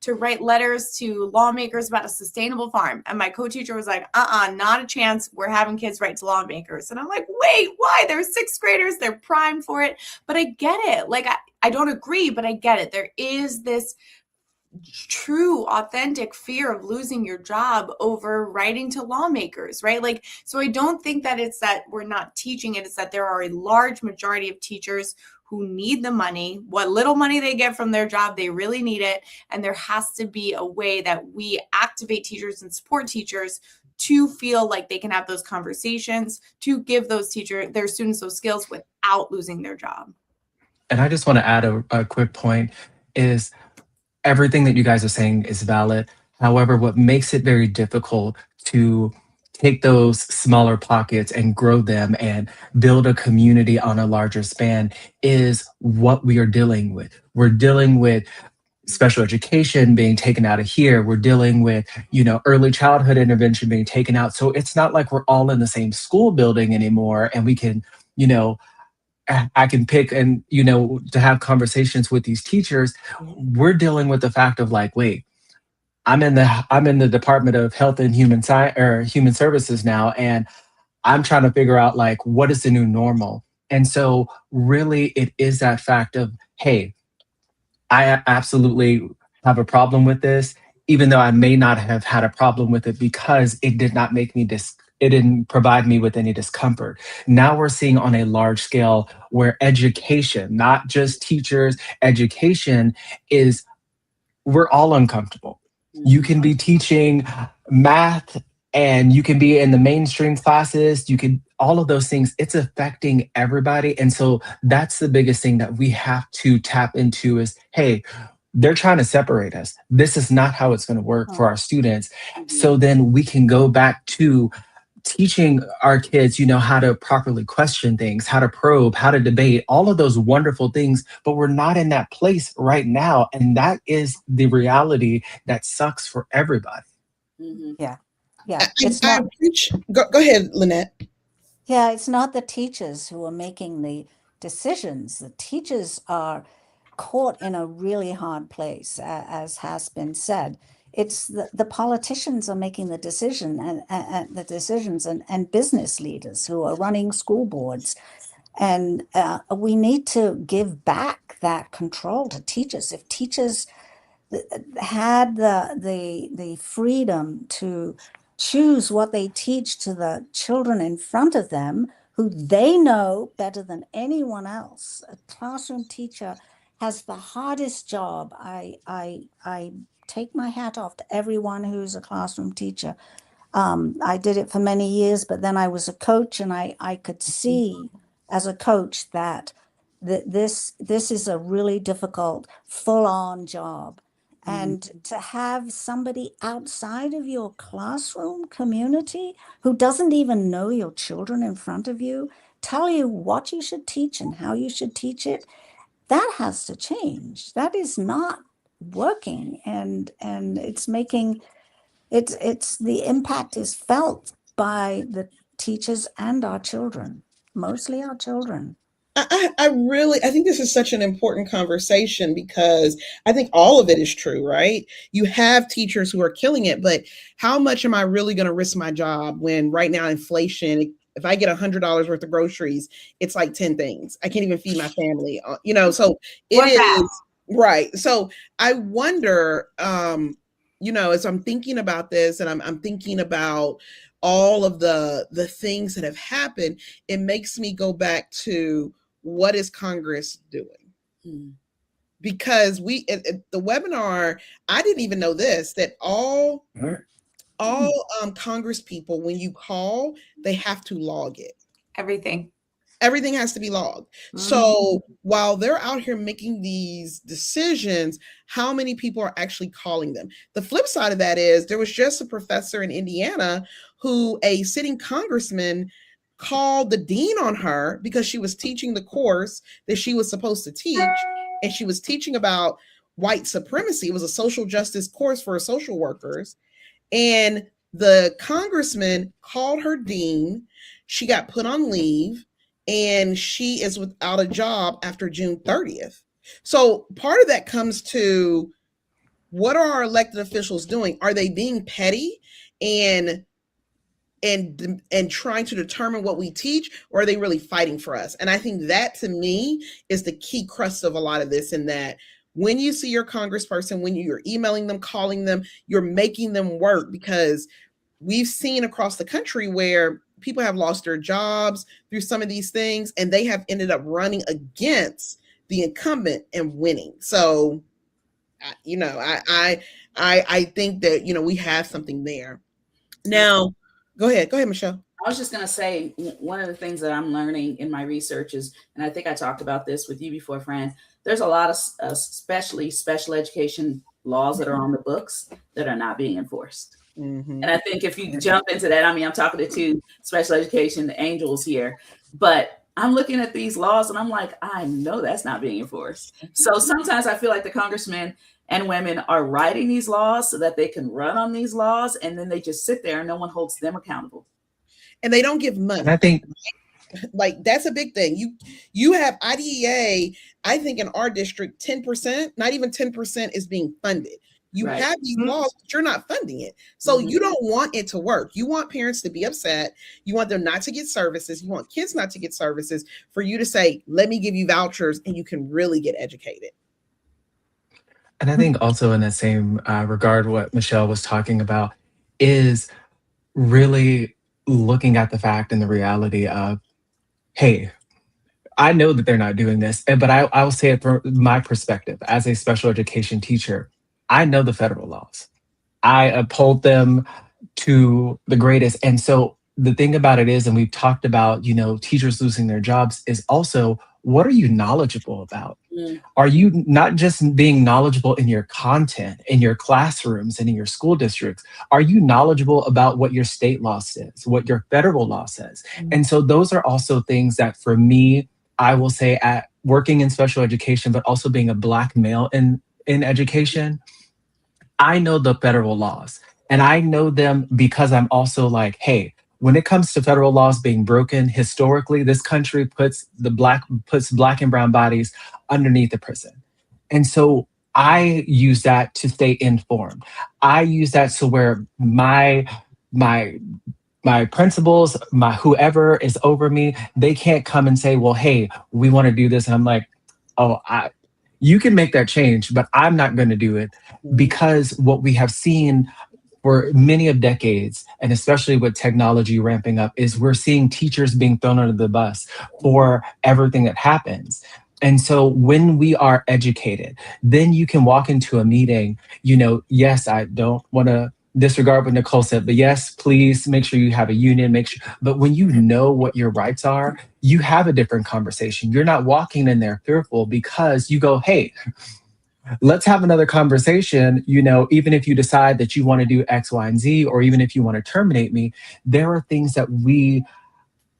to write letters to lawmakers about a sustainable farm. And my co-teacher was like, not a chance. We're having kids write to lawmakers. And I'm like, wait, why? They're sixth graders. They're primed for it. But I get it. I don't agree, but I get it. There is this true, authentic fear of losing your job over writing to lawmakers, right? So I don't think that it's that we're not teaching it. It's that there are a large majority of teachers who need the money. What little money they get from their job, they really need it. And there has to be a way that we activate teachers and support teachers to feel like they can have those conversations, to give their students those skills without losing their job. And I just want to add a quick point is everything that you guys are saying is valid. However, what makes it very difficult to take those smaller pockets and grow them and build a community on a larger span is what we are dealing with. We're dealing with special education being taken out of here. We're dealing with, early childhood intervention being taken out. So it's not like we're all in the same school building anymore and we can, I can pick and, to have conversations with these teachers. We're dealing with the fact of wait, I'm in the Department of Health and Human Services now, and I'm trying to figure out what is the new normal. And so really it is that fact of, hey, I absolutely have a problem with this, even though I may not have had a problem with it because it did not make me it didn't provide me with any discomfort. Now we're seeing on a large scale where education, not just teachers, education is, we're all uncomfortable. You can be teaching math and you can be in the mainstream classes. All of those things, it's affecting everybody. And so that's the biggest thing that we have to tap into is, hey, they're trying to separate us. This is not how it's going to work for our students. So then we can go back to teaching our kids, how to properly question things, how to probe, how to debate, all of those wonderful things, but we're not in that place right now. And that is the reality that sucks for everybody. Yeah. Go ahead, Lynette. Yeah, it's not the teachers who are making the decisions. The teachers are caught in a really hard place, as has been said. It's the politicians are making the decisions and business leaders who are running school boards. And we need to give back that control to teachers. If teachers had the freedom to choose what they teach to the children in front of them, who they know better than anyone else, a classroom teacher has the hardest job. I take my hat off to everyone who's a classroom teacher. I did it for many years, but then I was a coach, and I could see as a coach that this is a really difficult, full-on job. And to have somebody outside of your classroom community who doesn't even know your children in front of you tell you what you should teach and how you should teach it, that has to change. That is not working, and it's making it's the impact is felt by the teachers and our children, mostly our children. I think this is such an important conversation because I think all of it is true, right? You have teachers who are killing it, but how much am I really going to risk my job when right now inflation, if I get $100 worth of groceries, it's like 10 things. I can't even feed my family, so it is right. So I wonder, as I'm thinking about this and I'm thinking about all of the things that have happened, it makes me go back to what is Congress doing? Because at the webinar, I didn't even know this, that all Congress people, when you call, they have to log it. Everything has to be logged. So while they're out here making these decisions, how many people are actually calling them? The flip side of that is there was just a professor in Indiana who a sitting congressman called the dean on her because she was teaching the course that she was supposed to teach, and she was teaching about white supremacy. It was a social justice course for social workers, and the congressman called her dean. She got put on leave, and she is without a job after June 30th. So part of that comes to, what are our elected officials doing? Are they being petty and trying to determine what we teach, or are they really fighting for us? And I think that, to me, is the key crust of a lot of this, in that when you see your congressperson, when you're emailing them, calling them, you're making them work, because we've seen across the country where people have lost their jobs through some of these things, and they have ended up running against the incumbent and winning. So, I think that, we have something there. Now, Go ahead, Michelle. I was just going to say, one of the things that I'm learning in my research is, and I think I talked about this with you before, Fran, there's a lot of especially special education laws that are on the books that are not being enforced. And I think if you jump into that, I'm talking to two special education angels here, but I'm looking at these laws and I'm like, I know that's not being enforced. So sometimes I feel like the congressmen and women are writing these laws so that they can run on these laws, and then they just sit there and no one holds them accountable. And they don't give money. And I think, like, that's a big thing. You have IDEA. I think in our district, 10%, not even 10%, is being funded. You have these laws, but you're not funding it. So you don't want it to work. You want parents to be upset. You want them not to get services. You want kids not to get services, for you to say, let me give you vouchers and you can really get educated. And I think also in the same regard, what Michelle was talking about is really looking at the fact and the reality of, hey, I know that they're not doing this, but I will say it from my perspective as a special education teacher. I know the federal laws. I uphold them to the greatest. And so the thing about it is, and we've talked about, teachers losing their jobs, is also, what are you knowledgeable about? Are you not just being knowledgeable in your content, in your classrooms and in your school districts? Are you knowledgeable about what your state law says, what your federal law says? And so those are also things that, for me, I will say, at working in special education, but also being a Black male in education, I know the federal laws, and I know them because I'm also like, hey, when it comes to federal laws being broken, historically, this country puts Black and brown bodies underneath the prison. And so I use that to stay informed. I use that so where my principals, whoever is over me, they can't come and say, well, hey, we want to do this. And I'm like, you can make that change, but I'm not going to do it, because what we have seen for many of decades, and especially with technology ramping up, is we're seeing teachers being thrown under the bus for everything that happens. And so when we are educated, then you can walk into a meeting, yes, I don't want to disregard what Nicole said, but yes, please make sure you have a union, but when you know what your rights are, you have a different conversation. You're not walking in there fearful, because you go, hey, let's have another conversation. Even if you decide that you want to do X, Y, and Z, or even if you want to terminate me, there are things that we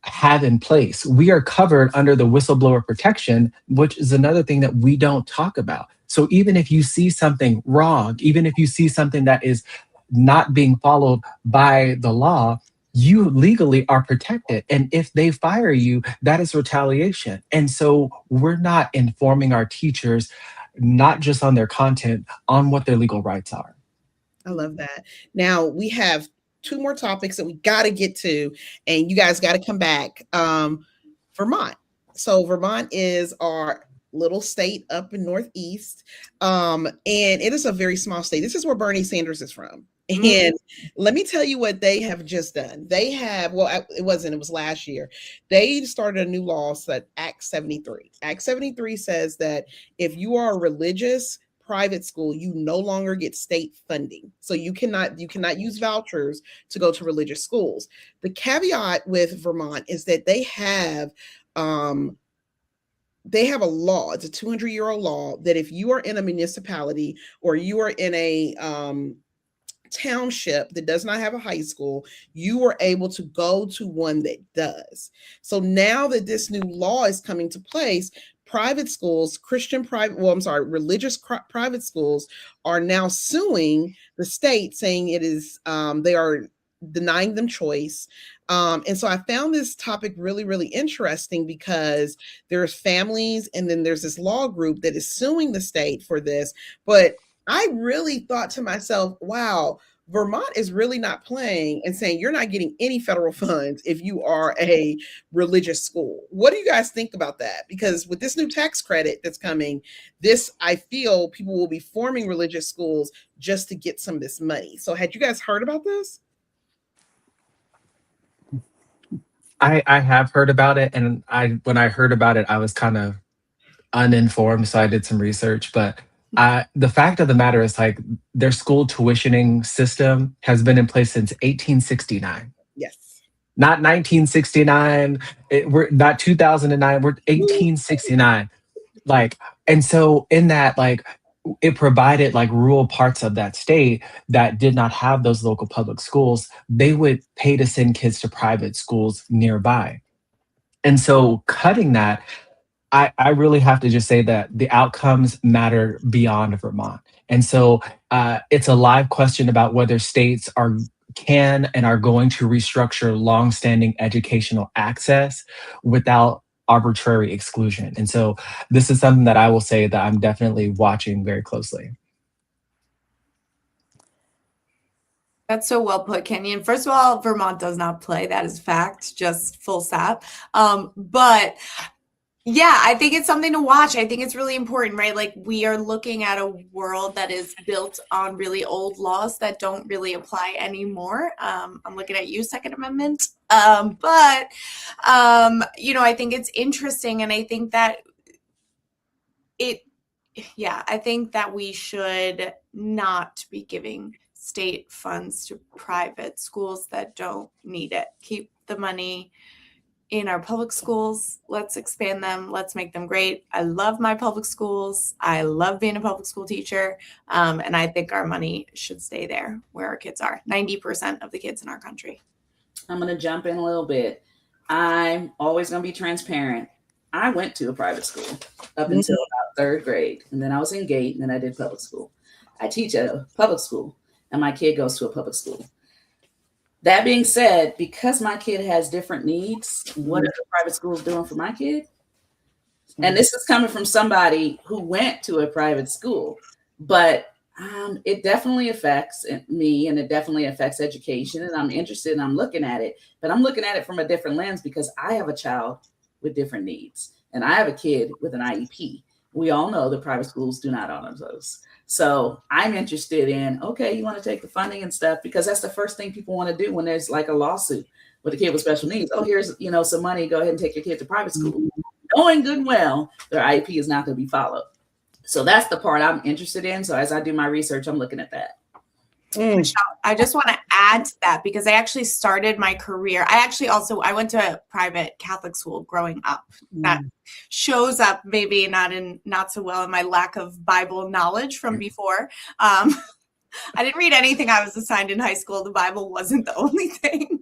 have in place. We are covered under the whistleblower protection, which is another thing that we don't talk about. So even if you see something wrong, even if you see something that is not being followed by the law, you legally are protected. And if they fire you, that is retaliation. And so we're not informing our teachers, not just on their content, on what their legal rights are. I love that. Now we have two more topics that we got to get to, and you guys got to come back. Vermont. So Vermont is our little state up in Northeast, and it is a very small state. This is where Bernie Sanders is from. And let me tell you what they have just done. They have, well, it was last year. They started a new law, so Act 73. Act 73 says that if you are a religious private school, you no longer get state funding. So you cannot use vouchers to go to religious schools. The caveat with Vermont is that they have a law. It's a 200-year-old law that if you are in a municipality or you are in a township that does not have a high school, you are able to go to one that does. So now that this new law is coming to place, private schools, religious private schools are now suing the state, saying it is they are denying them choice. And so I found this topic really, really interesting because there's families and then there's this law group that is suing the state for this. But I really thought to myself, wow, Vermont is really not playing and saying you're not getting any federal funds if you are a religious school. What do you guys think about that? Because with this new tax credit that's coming, I feel people will be forming religious schools just to get some of this money. So had you guys heard about this? I have heard about it, and when I heard about it, I was kind of uninformed, so I did some research. But the fact of the matter is, like, their school tuitioning system has been in place since 1869. Yes. Not 1969. We're not 2009. We're 1869. Like, and so in that, like, it provided like rural parts of that state that did not have those local public schools. They would pay to send kids to private schools nearby. And so cutting that, I really have to just say that the outcomes matter beyond Vermont. And so it's a live question about whether states can and are going to restructure longstanding educational access without arbitrary exclusion. And so this is something that I will say that I'm definitely watching very closely. That's so well put, Kenyon. First of all, Vermont does not play. That is fact, just full stop. But yeah, I think it's something to watch. I think it's really important, right? Like, we are looking at a world that is built on really old laws that don't really apply anymore. I'm looking at you, Second Amendment. But I think it's interesting. And I think that I think that we should not be giving state funds to private schools that don't need it. Keep the money in our public schools. Let's expand them. Let's make them great. I love my public schools. I love being a public school teacher. And I think our money should stay there where our kids are. 90% of the kids in our country. I'm going to jump in a little bit. I'm always going to be transparent. I went to a private school up until about third grade. And then I was in Gate, and then I did public school. I teach at a public school, and my kid goes to a public school. That being said, because my kid has different needs, what are the private schools doing for my kid? And this is coming from somebody who went to a private school, but it definitely affects me, and it definitely affects education. And I'm interested and I'm looking at it, but I'm looking at it from a different lens because I have a child with different needs and I have a kid with an IEP. We all know the private schools do not honor those. So I'm interested in, okay, you want to take the funding and stuff, because that's the first thing people want to do when there's like a lawsuit with a kid with special needs. Oh, here's, some money. Go ahead and take your kid to private school. Knowing good and well, their IEP is not going to be followed. So that's the part I'm interested in. So as I do my research, I'm looking at that. I just want to add to that because I actually started my career. I went to a private Catholic school growing up. That shows up maybe not so well in my lack of Bible knowledge from before. I didn't read anything I was assigned in high school. The Bible wasn't the only thing.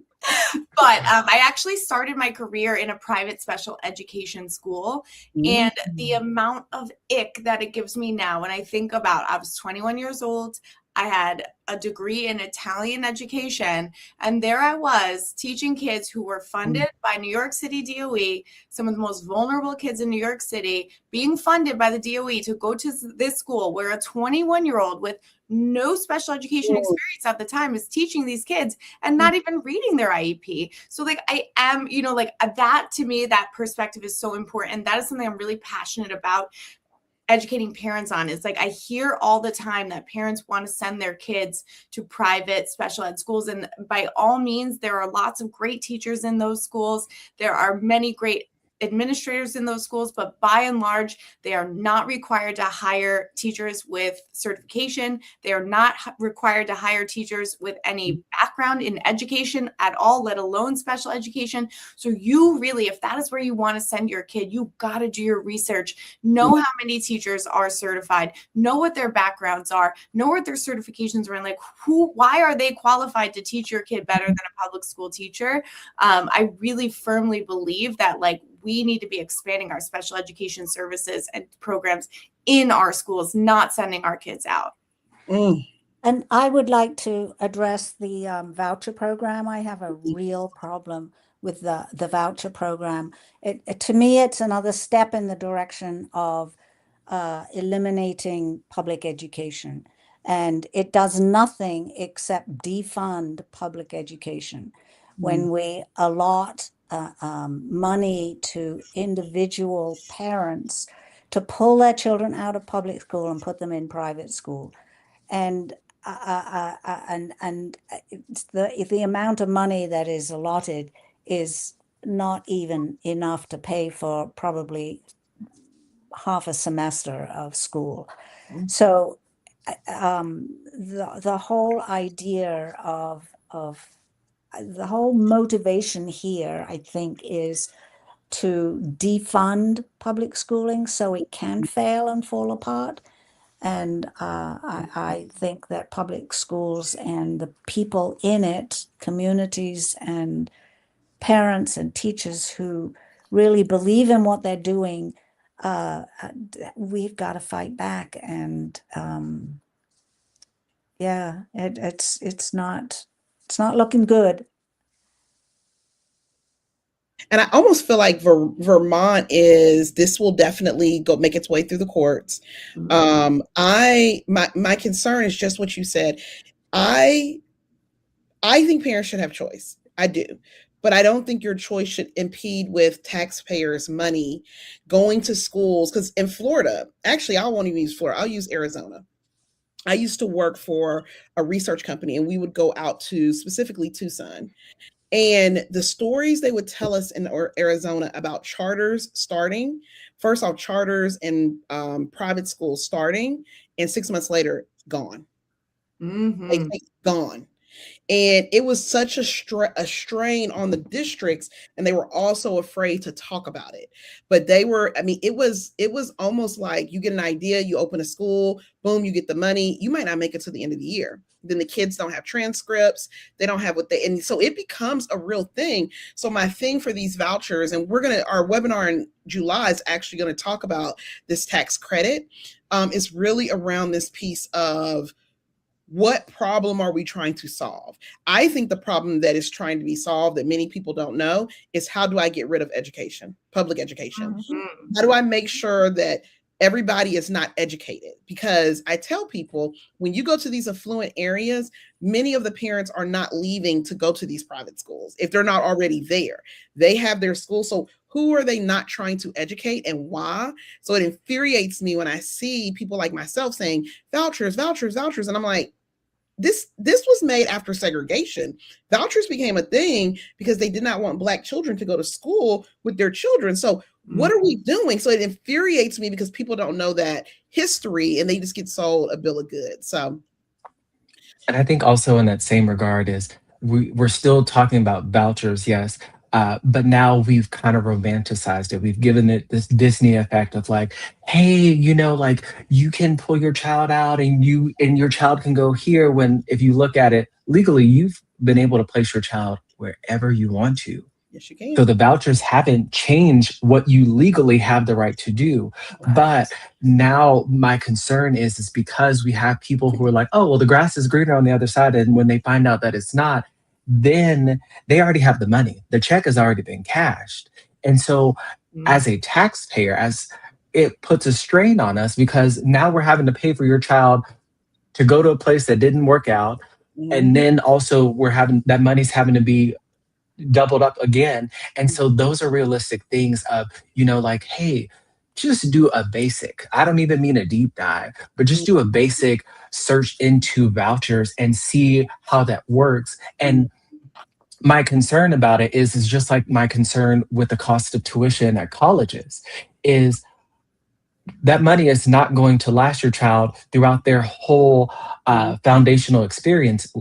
But I actually started my career in a private special education school, and the amount of ick that it gives me now when I think about, I was 21 years old, I had a degree in Italian education, and there I was teaching kids who were funded by New York City DOE, some of the most vulnerable kids in New York City, being funded by the DOE to go to this school where a 21-year-old with no special education experience at the time is teaching these kids and not even reading their IEP. So like I am, like that, to me, that perspective is so important. And that is something I'm really passionate about educating parents on. Is like, I hear all the time that parents want to send their kids to private special ed schools. And by all means, there are lots of great teachers in those schools. There are many great administrators in those schools, but by and large, they are not required to hire teachers with certification. They are not required to hire teachers with any background in education at all, let alone special education. So you really, if that is where you want to send your kid, you got to do your research, know how many teachers are certified, know what their backgrounds are, know what their certifications are, and like why are they qualified to teach your kid better than a public school teacher? I really firmly believe that like we need to be expanding our special education services and programs in our schools, not sending our kids out. And I would like to address the voucher program. I have a real problem with the voucher program. To me, it's another step in the direction of eliminating public education. And it does nothing except defund public education. When we allot money to individual parents to pull their children out of public school and put them in private school, and it's the amount of money that is allotted is not even enough to pay for probably half a semester of school. So the whole idea of the whole motivation here, I think, is to defund public schooling so it can fail and fall apart. And I think that public schools and the people in it, communities and parents and teachers who really believe in what they're doing, we've got to fight back. And yeah, it's not looking good. And I almost feel like Vermont this will definitely go make its way through the courts. My concern is just what you said. I think parents should have choice. I do. But I don't think your choice should impede with taxpayers' money going to schools. Because in Florida, actually, I won't even use Florida. I'll use Arizona. I used to work for a research company, and we would go out to specifically Tucson. And the stories they would tell us in Arizona about charters starting, first off, charters and private schools starting, and 6 months later, gone. Like, gone. And it was such a strain on the districts, and they were also afraid to talk about it. But they were, I mean, it was almost like you get an idea, you open a school, boom, you get the money. You might not make it to the end of the year. Then the kids don't have transcripts. They don't have and so it becomes a real thing. So my thing for these vouchers, and our webinar in July is actually going to talk about this tax credit, is really around this piece of, what problem are we trying to solve? I think the problem that is trying to be solved that many people don't know is, how do I get rid of education, public education? How do I make sure that everybody is not educated? Because I tell people, when you go to these affluent areas, many of the parents are not leaving to go to these private schools if they're not already there. They have their school. So who are they not trying to educate, and why? So it infuriates me when I see people like myself saying vouchers, vouchers, vouchers. And I'm like, this was made after segregation. Vouchers became a thing because they did not want Black children to go to school with their children. So what are we doing? So it infuriates me because people don't know that history, and they just get sold a bill of goods. So, and I think also in that same regard is we're still talking about vouchers, yes, but now we've kind of romanticized it. We've given it this Disney effect of like, hey, like you can pull your child out and your child can go here, when if you look at it legally, you've been able to place your child wherever you want to. Yes, you can. So the vouchers haven't changed what you legally have the right to do. Right. But now my concern is because we have people who are like, oh, well, the grass is greener on the other side. And when they find out that it's not, then they already have the money. The check has already been cashed. And so as a taxpayer, as it puts a strain on us because now we're having to pay for your child to go to a place that didn't work out. And then also we're having that money's having to be doubled up again. And so those are realistic things of, like, hey, just do a basic. I don't even mean a deep dive, but just do a basic search into vouchers and see how that works. And my concern about it is just like my concern with the cost of tuition at colleges is that money is not going to last your child throughout their whole foundational experience.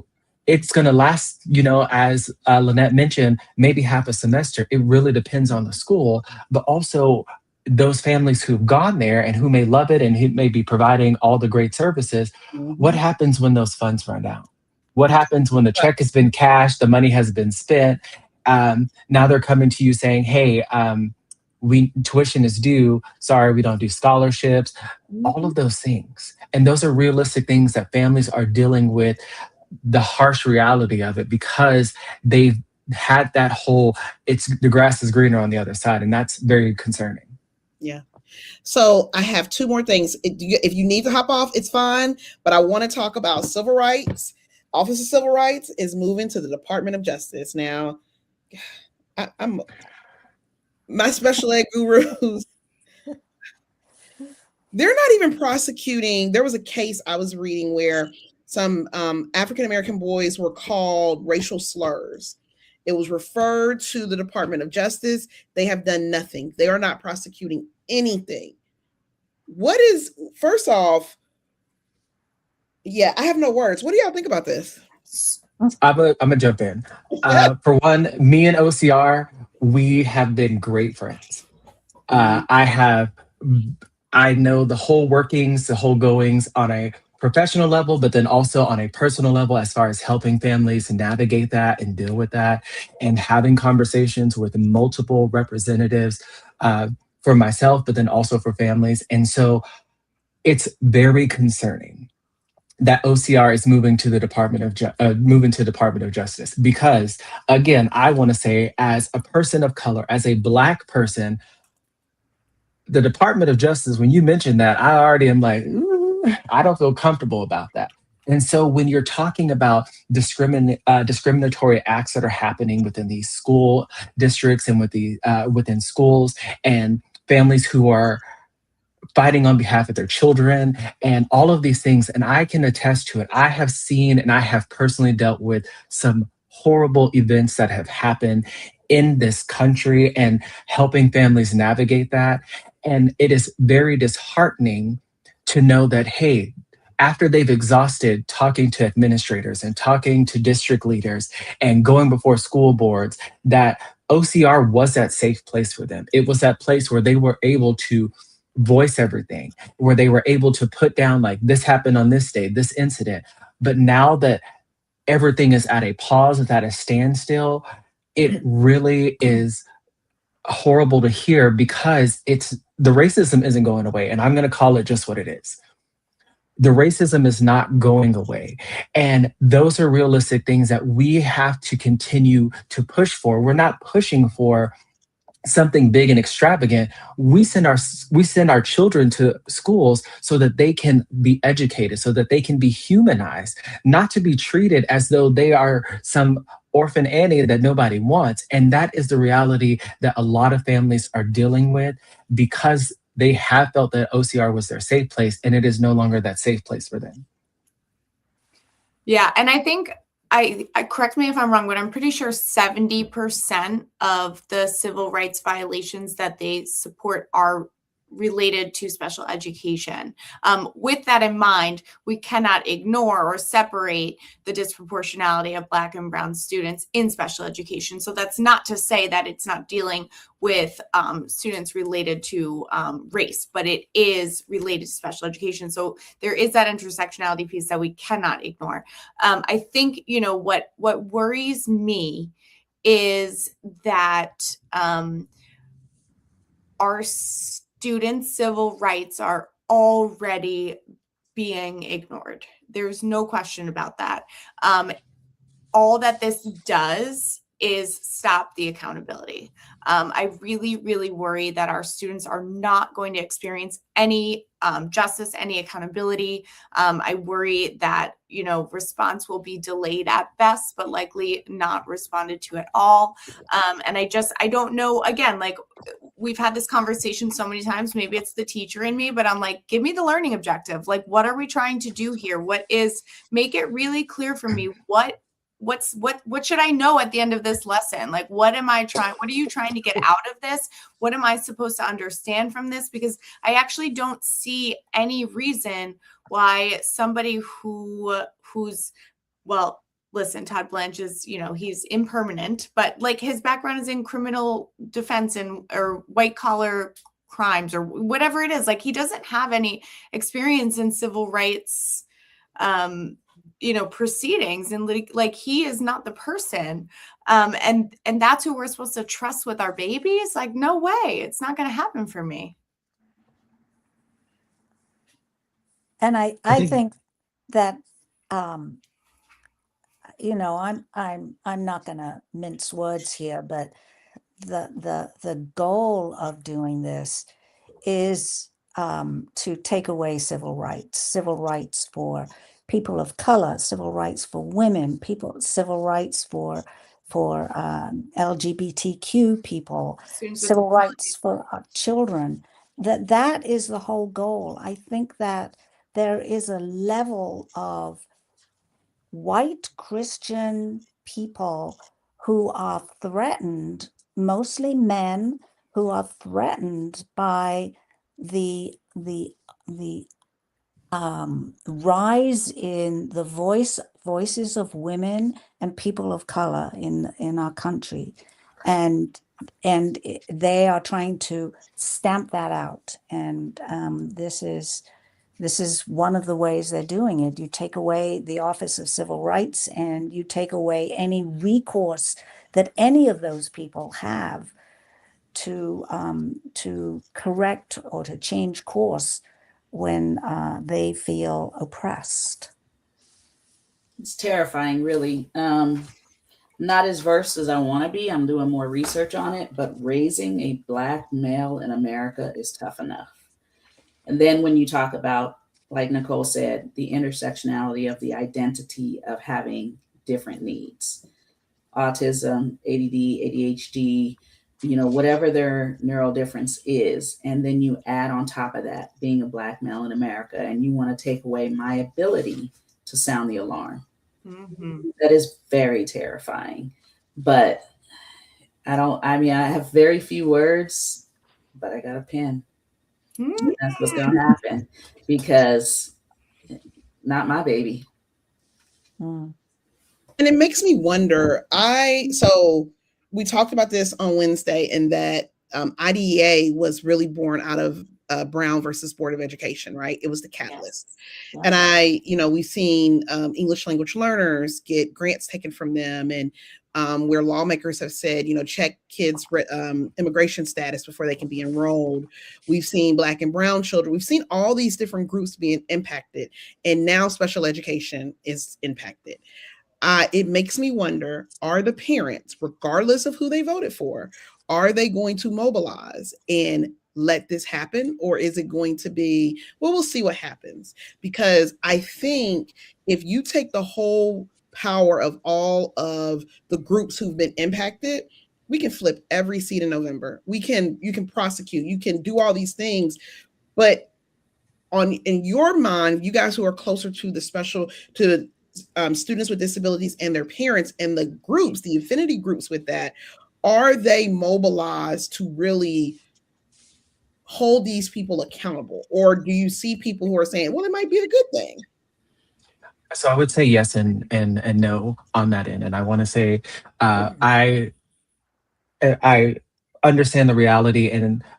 It's going to last, as Lynette mentioned, maybe half a semester. It really depends on the school, but also those families who've gone there and who may love it and who may be providing all the great services. What happens when those funds run out? What happens when the check has been cashed, the money has been spent? Now they're coming to you saying, hey, tuition is due. Sorry, we don't do scholarships. All of those things. And those are realistic things that families are dealing with, the harsh reality of it, because they've had that whole, the grass is greener on the other side. And that's very concerning. Yeah. So I have two more things. If you need to hop off, it's fine. But I want to talk about civil rights. Office of Civil Rights is moving to the Department of Justice. Now, I'm my special ed gurus. They're not even prosecuting. There was a case I was reading where some African-American boys were called racial slurs. It was referred to the Department of Justice. They have done nothing. They are not prosecuting anything. First off, yeah, I have no words. What do y'all think about this? I'm gonna jump in. For one, me and OCR, we have been great friends. I know the whole workings, the whole goings on a professional level, but then also on a personal level, as far as helping families navigate that and deal with that, and having conversations with multiple representatives for myself, but then also for families. And so it's very concerning that OCR is moving to the Department of Justice, because again, I want to say, as a person of color, as a Black person, the Department of Justice, when you mentioned that, I already am like, I don't feel comfortable about that. And so when you're talking about discriminatory acts that are happening within these school districts and within schools, and families who are fighting on behalf of their children and all of these things, and I can attest to it. I have seen and I have personally dealt with some horrible events that have happened in this country and helping families navigate that. And it is very disheartening to know that, hey, after they've exhausted talking to administrators and talking to district leaders and going before school boards, that OCR was that safe place for them. It was that place where they were able to voice everything, where they were able to put down, like, this happened on this day, this incident. But now that everything is at a pause, it's at a standstill, it really is horrible to hear, because the racism isn't going away. And I'm going to call it just what it is. The racism is not going away. And those are realistic things that we have to continue to push for. We're not pushing for something big and extravagant. We send our children to schools so that they can be educated, so that they can be humanized, not to be treated as though they are some orphan Annie that nobody wants. And that is the reality that a lot of families are dealing with, because they have felt that OCR was their safe place, and it is no longer that safe place for them. Yeah, and I think, I correct me if I'm wrong, but I'm pretty sure 70% of the civil rights violations that they support are related to special education. With that in mind, we cannot ignore or separate the disproportionality of Black and Brown students in special education. So that's not to say that it's not dealing with students related to race, but it is related to special education. So there is that intersectionality piece that we cannot ignore. I think, what worries me is that our students' civil rights are already being ignored. There's no question about that. All that this does is stop the accountability. I really, really worry that our students are not going to experience any justice, any accountability. I worry that, response will be delayed at best, but likely not responded to at all. And I don't know, again, like we've had this conversation so many times, maybe it's the teacher in me, but I'm like, give me the learning objective. Like, what are we trying to do here? Make it really clear for me what should I know at the end of this lesson? Like, what are you trying to get out of this? What am I supposed to understand from this? Because I actually don't see any reason why somebody who's, well, listen, Todd Blanche is, he's impermanent, but like his background is in criminal defense or white collar crimes or whatever it is. Like, he doesn't have any experience in civil rights, proceedings, and like he is not the person. And that's who we're supposed to trust with our babies. Like, no way, it's not going to happen for me. And I think that, I'm not going to mince words here, but the goal of doing this is to take away civil rights for people of color, civil rights for women, civil rights for LGBTQ people, civil rights for our children. That is the whole goal. I think that there is a level of white Christian people who are threatened, mostly men, who are threatened by the rise in the voices of women and people of color in our country, and they are trying to stamp that out. And this is one of the ways they're doing it. You take away the Office of Civil Rights, and you take away any recourse that any of those people have to correct or to change course when they feel oppressed. It's terrifying, really. Not as versed as I want to be. I'm doing more research on it, but raising a Black male in America is tough enough. And then when you talk about, like Nicole said, the intersectionality of the identity of having different needs, autism, ADD, ADHD, whatever their neural difference is. And then you add on top of that being a Black male in America, and you want to take away my ability to sound the alarm. Mm-hmm. That is very terrifying. But I have very few words, but I got a pen. Mm-hmm. That's what's going to happen, because not my baby. And it makes me wonder, so we talked about this on Wednesday, and that IDEA was really born out of Brown versus Board of Education, right? It was the catalyst. Yes. And we've seen English language learners get grants taken from them, and where lawmakers have said, check kids' immigration status before they can be enrolled. We've seen Black and brown children. We've seen all these different groups being impacted, and now special education is impacted. It makes me wonder, are the parents, regardless of who they voted for, are they going to mobilize and let this happen? Or is it going to be, well, we'll see what happens? Because I think if you take the whole power of all of the groups who've been impacted, we can flip every seat in November. You can prosecute, you can do all these things, but in your mind, you guys who are closer to the students with disabilities and their parents and the groups, the affinity groups with that, are they mobilized to really hold these people accountable? Or do you see people who are saying, well, it might be a good thing? So I would say yes and no on that end. And I want to say I understand the reality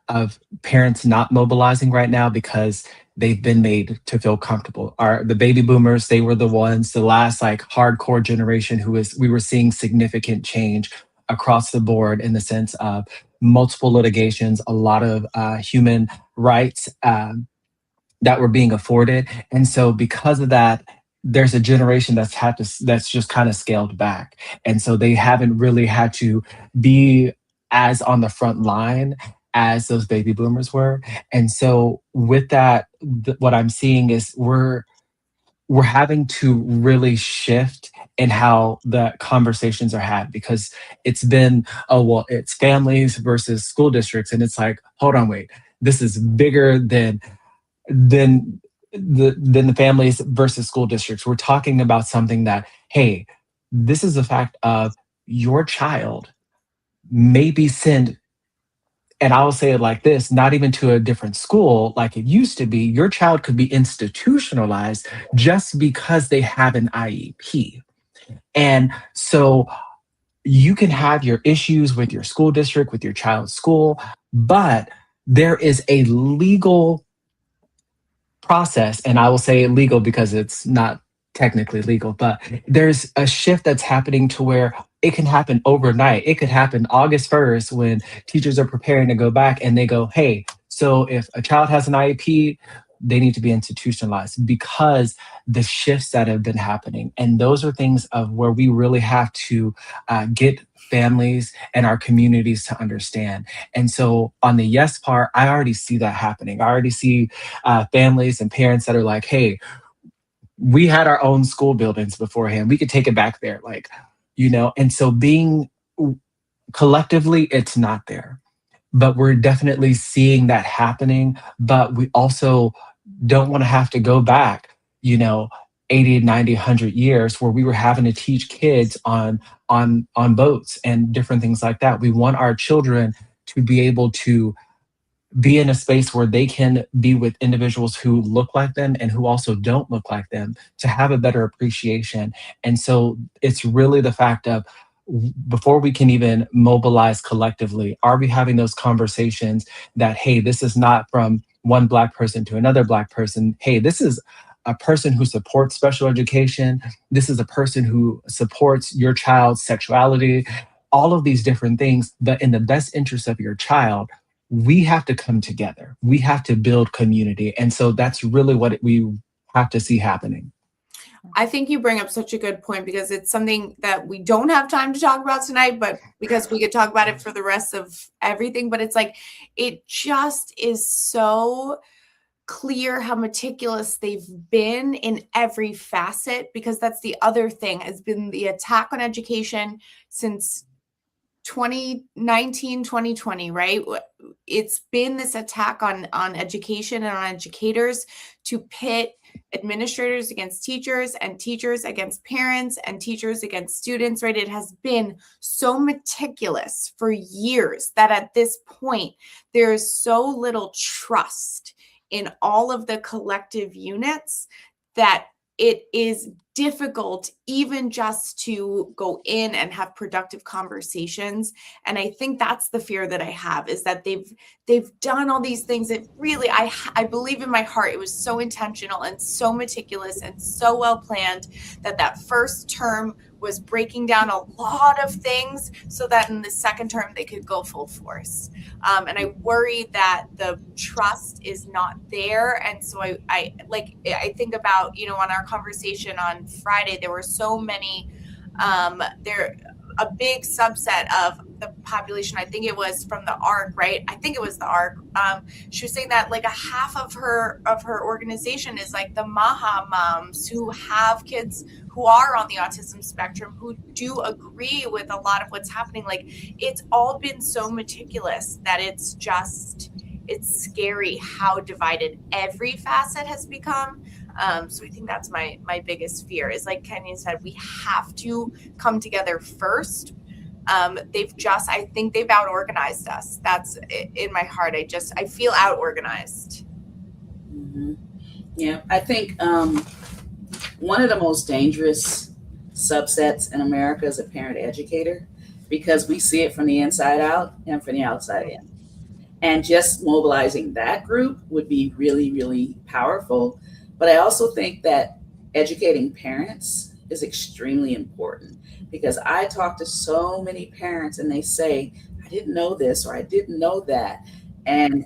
of parents not mobilizing right now because they've been made to feel comfortable. The baby boomers, they were the ones, the last hardcore generation we were seeing significant change across the board in the sense of multiple litigations, a lot of human rights that were being afforded. And so because of that, there's a generation that's just kind of scaled back. And so they haven't really had to be as on the front line as those baby boomers were. And so with that, what I'm seeing is we're having to really shift in how the conversations are had, because it's been, oh, well, it's families versus school districts. And it's like, hold on, wait, this is bigger than the families versus school districts. We're talking about something that, hey, this is the fact of your child may be sent, and I will say it like this, not even to a different school like it used to be. Your child could be institutionalized just because they have an IEP. And so you can have your issues with your school district, with your child's school, but there is a legal process, and I will say legal because it's not technically legal, but there's a shift that's happening to where it can happen overnight. It could happen August 1st when teachers are preparing to go back and they go, hey, so if a child has an IEP, they need to be institutionalized, because the shifts that have been happening. And those are things of where we really have to get families and our communities to understand. And so on the yes part, I already see that happening. I already see families and parents that are like, hey, we had our own school buildings beforehand. We could take it back there. Like, and so being collectively, it's not there. But we're definitely seeing that happening. But we also don't want to have to go back, 80, 90, 100 years where we were having to teach kids on boats and different things like that. We want our children to be able to be in a space where they can be with individuals who look like them and who also don't look like them, to have a better appreciation. And so it's really the fact of, before we can even mobilize collectively, are we having those conversations that, hey, this is not from one Black person to another Black person. Hey, this is a person who supports special education. This is a person who supports your child's sexuality, all of these different things. But in the best interest of your child, we have to come together. We have to build community. And so that's really what we have to see happening. I think you bring up such a good point, because it's something that we don't have time to talk about tonight, but because we could talk about it for the rest of everything. But it's like, it just is so clear how meticulous they've been in every facet, because that's the other thing, has been the attack on education since 2019, 2020, right? It's been this attack on education and on educators to pit administrators against teachers and teachers against parents and teachers against students, right? It has been so meticulous for years that at this point, there is so little trust in all of the collective units that it is difficult even just to go in and have productive conversations. And I think that's the fear that I have, is that they've done all these things that really, I believe in my heart, it was so intentional and so meticulous and so well planned, that first term was breaking down a lot of things so that in the second term they could go full force. And I worry that the trust is not there. And so I think about, on our conversation on Friday, there were so many, a big subset of the population, I think it was from the ARC, right? I think it was the ARC. She was saying that like a half of her organization is like the Maha moms who have kids who are on the autism spectrum, who do agree with a lot of what's happening. Like, it's all been so meticulous that it's scary how divided every facet has become. So I think that's my biggest fear, is like Kenyon said, we have to come together first. I think they've out-organized us. That's in my heart. I feel out-organized. Mm-hmm. Yeah, I think one of the most dangerous subsets in America is a parent educator, because we see it from the inside out and from the outside in. And just mobilizing that group would be really, really powerful. But I also think that educating parents is extremely important, because I talk to so many parents and they say, I didn't know this or I didn't know that. And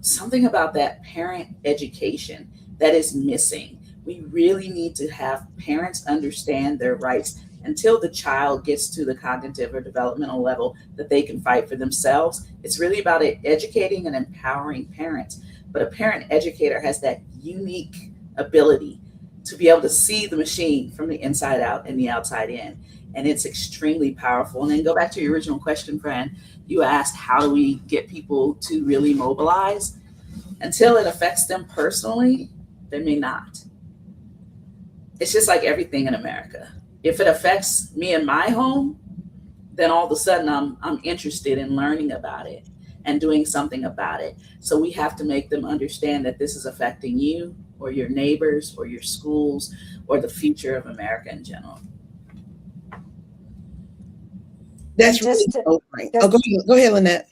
something about that parent education that is missing. We really need to have parents understand their rights until the child gets to the cognitive or developmental level that they can fight for themselves. It's really about educating and empowering parents. But a parent educator has that unique ability to be able to see the machine from the inside out and the outside in. And it's extremely powerful. And then go back to your original question, Fran. You asked, how do we get people to really mobilize? Until it affects them personally, they may not. It's just like everything in America. If it affects me in my home, then all of a sudden I'm interested in learning about it and doing something about it. So we have to make them understand that this is affecting you or your neighbors or your schools or the future of America in general. That's And really just to- sobering. Oh, go ahead, Lynette.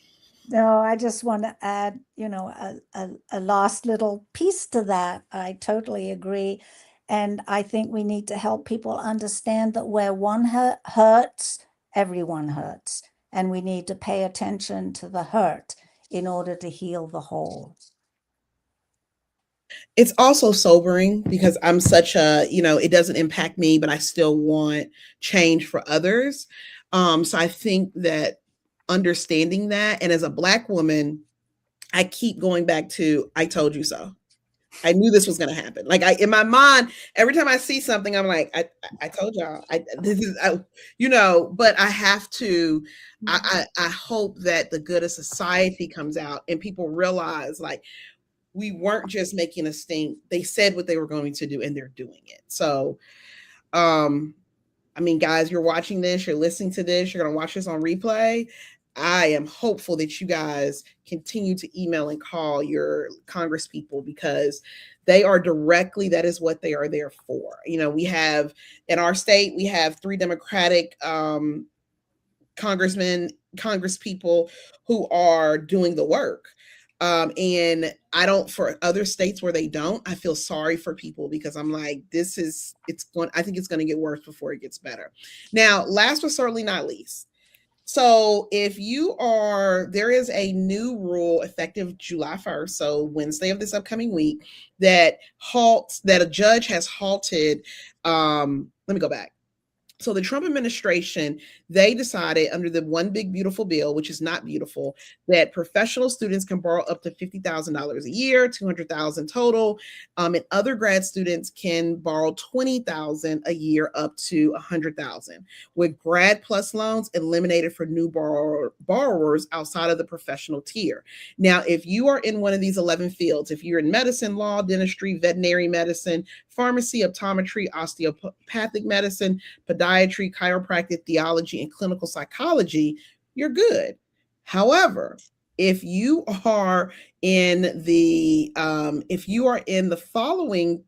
No, I just want to add, a last little piece to that. I totally agree. And I think we need to help people understand that where one hurts, everyone hurts. And we need to pay attention to the hurt in order to heal the whole. It's also sobering because I'm such a, it doesn't impact me, but I still want change for others. So I think that understanding that, and as a Black woman, I keep going back to, I told you so. I knew this was going to happen. Like in my mind, every time I see something, I'm like, I told y'all, but I have to, I hope that the good of society comes out and people realize, like, we weren't just making a stink. They said what they were going to do and they're doing it. So, guys, you're watching this, you're listening to this, you're going to watch this on replay. I am hopeful that you guys continue to email and call your Congress people, because they are that is what they are there for. We have, in our state, we have 3 Democratic congressmen, Congress people who are doing the work. And for other states where they don't, I feel sorry for people, because I'm like, I think it's going to get worse before it gets better. Now, last but certainly not least, so there is a new rule effective July 1st, so Wednesday of this upcoming week, that a judge has halted. Let me go back. So the Trump administration, they decided under the One Big Beautiful Bill, which is not beautiful, that professional students can borrow up to $50,000 a year, $200,000 total, and other grad students can borrow $20,000 a year up to $100,000, with Grad Plus loans eliminated for new borrowers outside of the professional tier. Now, if you are in one of these 11 fields, if you're in medicine, law, dentistry, veterinary medicine, pharmacy, optometry, osteopathic medicine, podiatry, chiropractic, theology, and clinical psychology, you're good. However, if you are in the following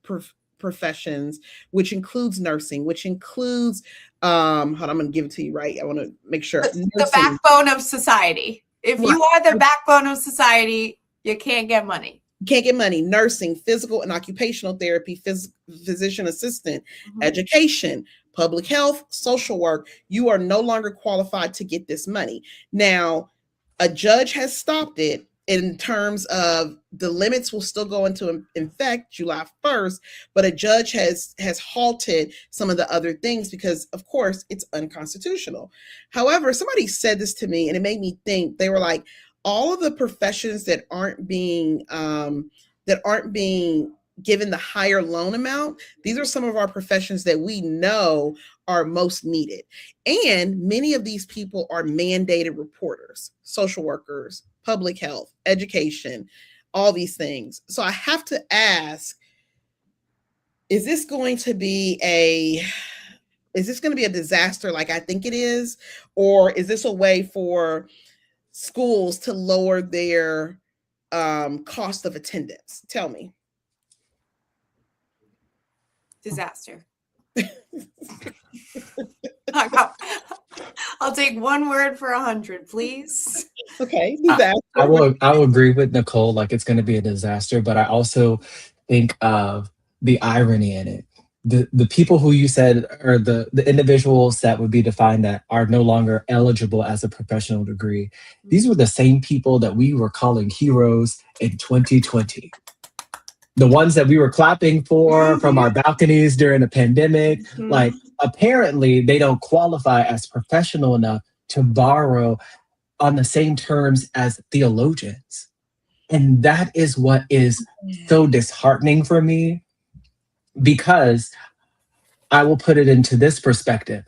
professions, which includes nursing, which includes hold on, I'm going to give it to you right. I want to make sure. The backbone of society. If you are the backbone of society, you can't get money. Can't get money. Nursing, physical and occupational therapy, physician assistant, education, public health, social work, you are no longer qualified to get this money. Now, a judge has stopped it in terms of the limits will still go into effect July 1st, but a judge has halted some of the other things because, of course, it's unconstitutional. However, somebody said this to me and it made me think. They were like, all of the professions that aren't being given the higher loan amount, these are some of our professions that we know are most needed. And many of these people are mandated reporters, social workers, public health, education, all these things. So I have to ask, is this going to be a disaster like I think it is? Or is this a way for schools to lower their cost of attendance? Tell me. Disaster. I'll take one word for 100, please. Okay, disaster. I will agree with Nicole, like it's going to be a disaster, but I also think of the irony in it. the people who you said, or the individuals that would be defined that are no longer eligible as a professional degree, these were the same people that we were calling heroes in 2020. The ones that we were clapping for from our balconies during the pandemic, like apparently they don't qualify as professional enough to borrow on the same terms as theologians. And that is what is so disheartening for me, because I will put it into this perspective.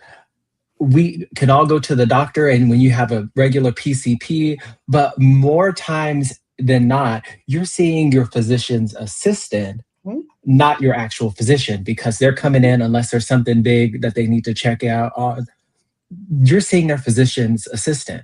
We can all go to the doctor and when you have a regular PCP, but more times than not, you're seeing your physician's assistant, not your actual physician, because they're coming in unless there's something big that they need to check out on. You're seeing their physician's assistant.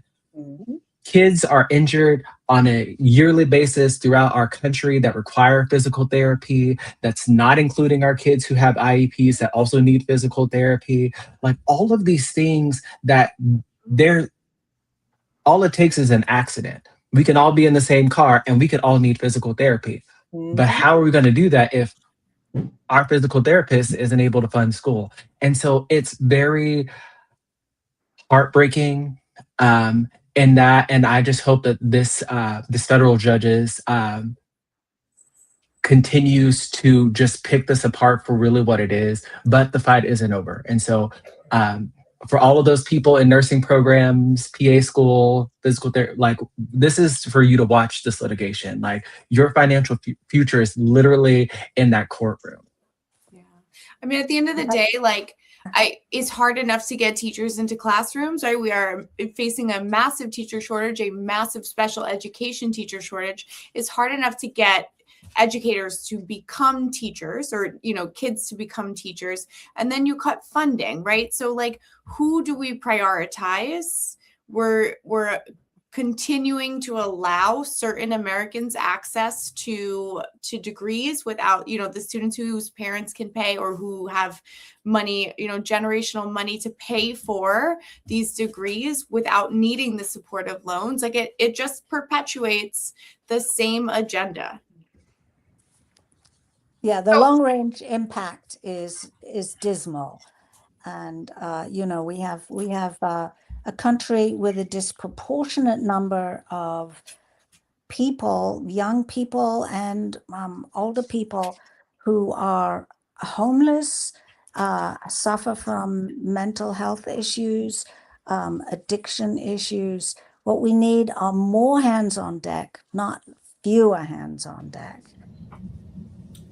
Kids are injured on a yearly basis throughout our country that require physical therapy. That's not including our kids who have IEPs that also need physical therapy. Like all of these things that all it takes is an accident. We can all be in the same car and we could all need physical therapy. But how are we going to do that if our physical therapist isn't able to fund school? And so it's very heartbreaking. And I just hope that this federal judges continues to just pick this apart for really what it is. But the fight isn't over. And so for all of those people in nursing programs, PA school, physical therapy, like this is for you to watch this litigation. Like your financial future is literally in that courtroom. Yeah. I mean, at the end of the day, like it's hard enough to get teachers into classrooms, right? We are facing a massive teacher shortage, a massive special education teacher shortage. It's hard enough to get educators to become teachers, or kids to become teachers, and then you cut funding, right? So like, who do we prioritize? We're continuing to allow certain Americans access to degrees without, the students whose parents can pay or who have money, generational money to pay for these degrees without needing the supportive loans. Like it just perpetuates the same agenda. Yeah, the long range impact is dismal, and we have a country with a disproportionate number of people, young people and older people, who are homeless, suffer from mental health issues, addiction issues. What we need are more hands on deck, not fewer hands on deck.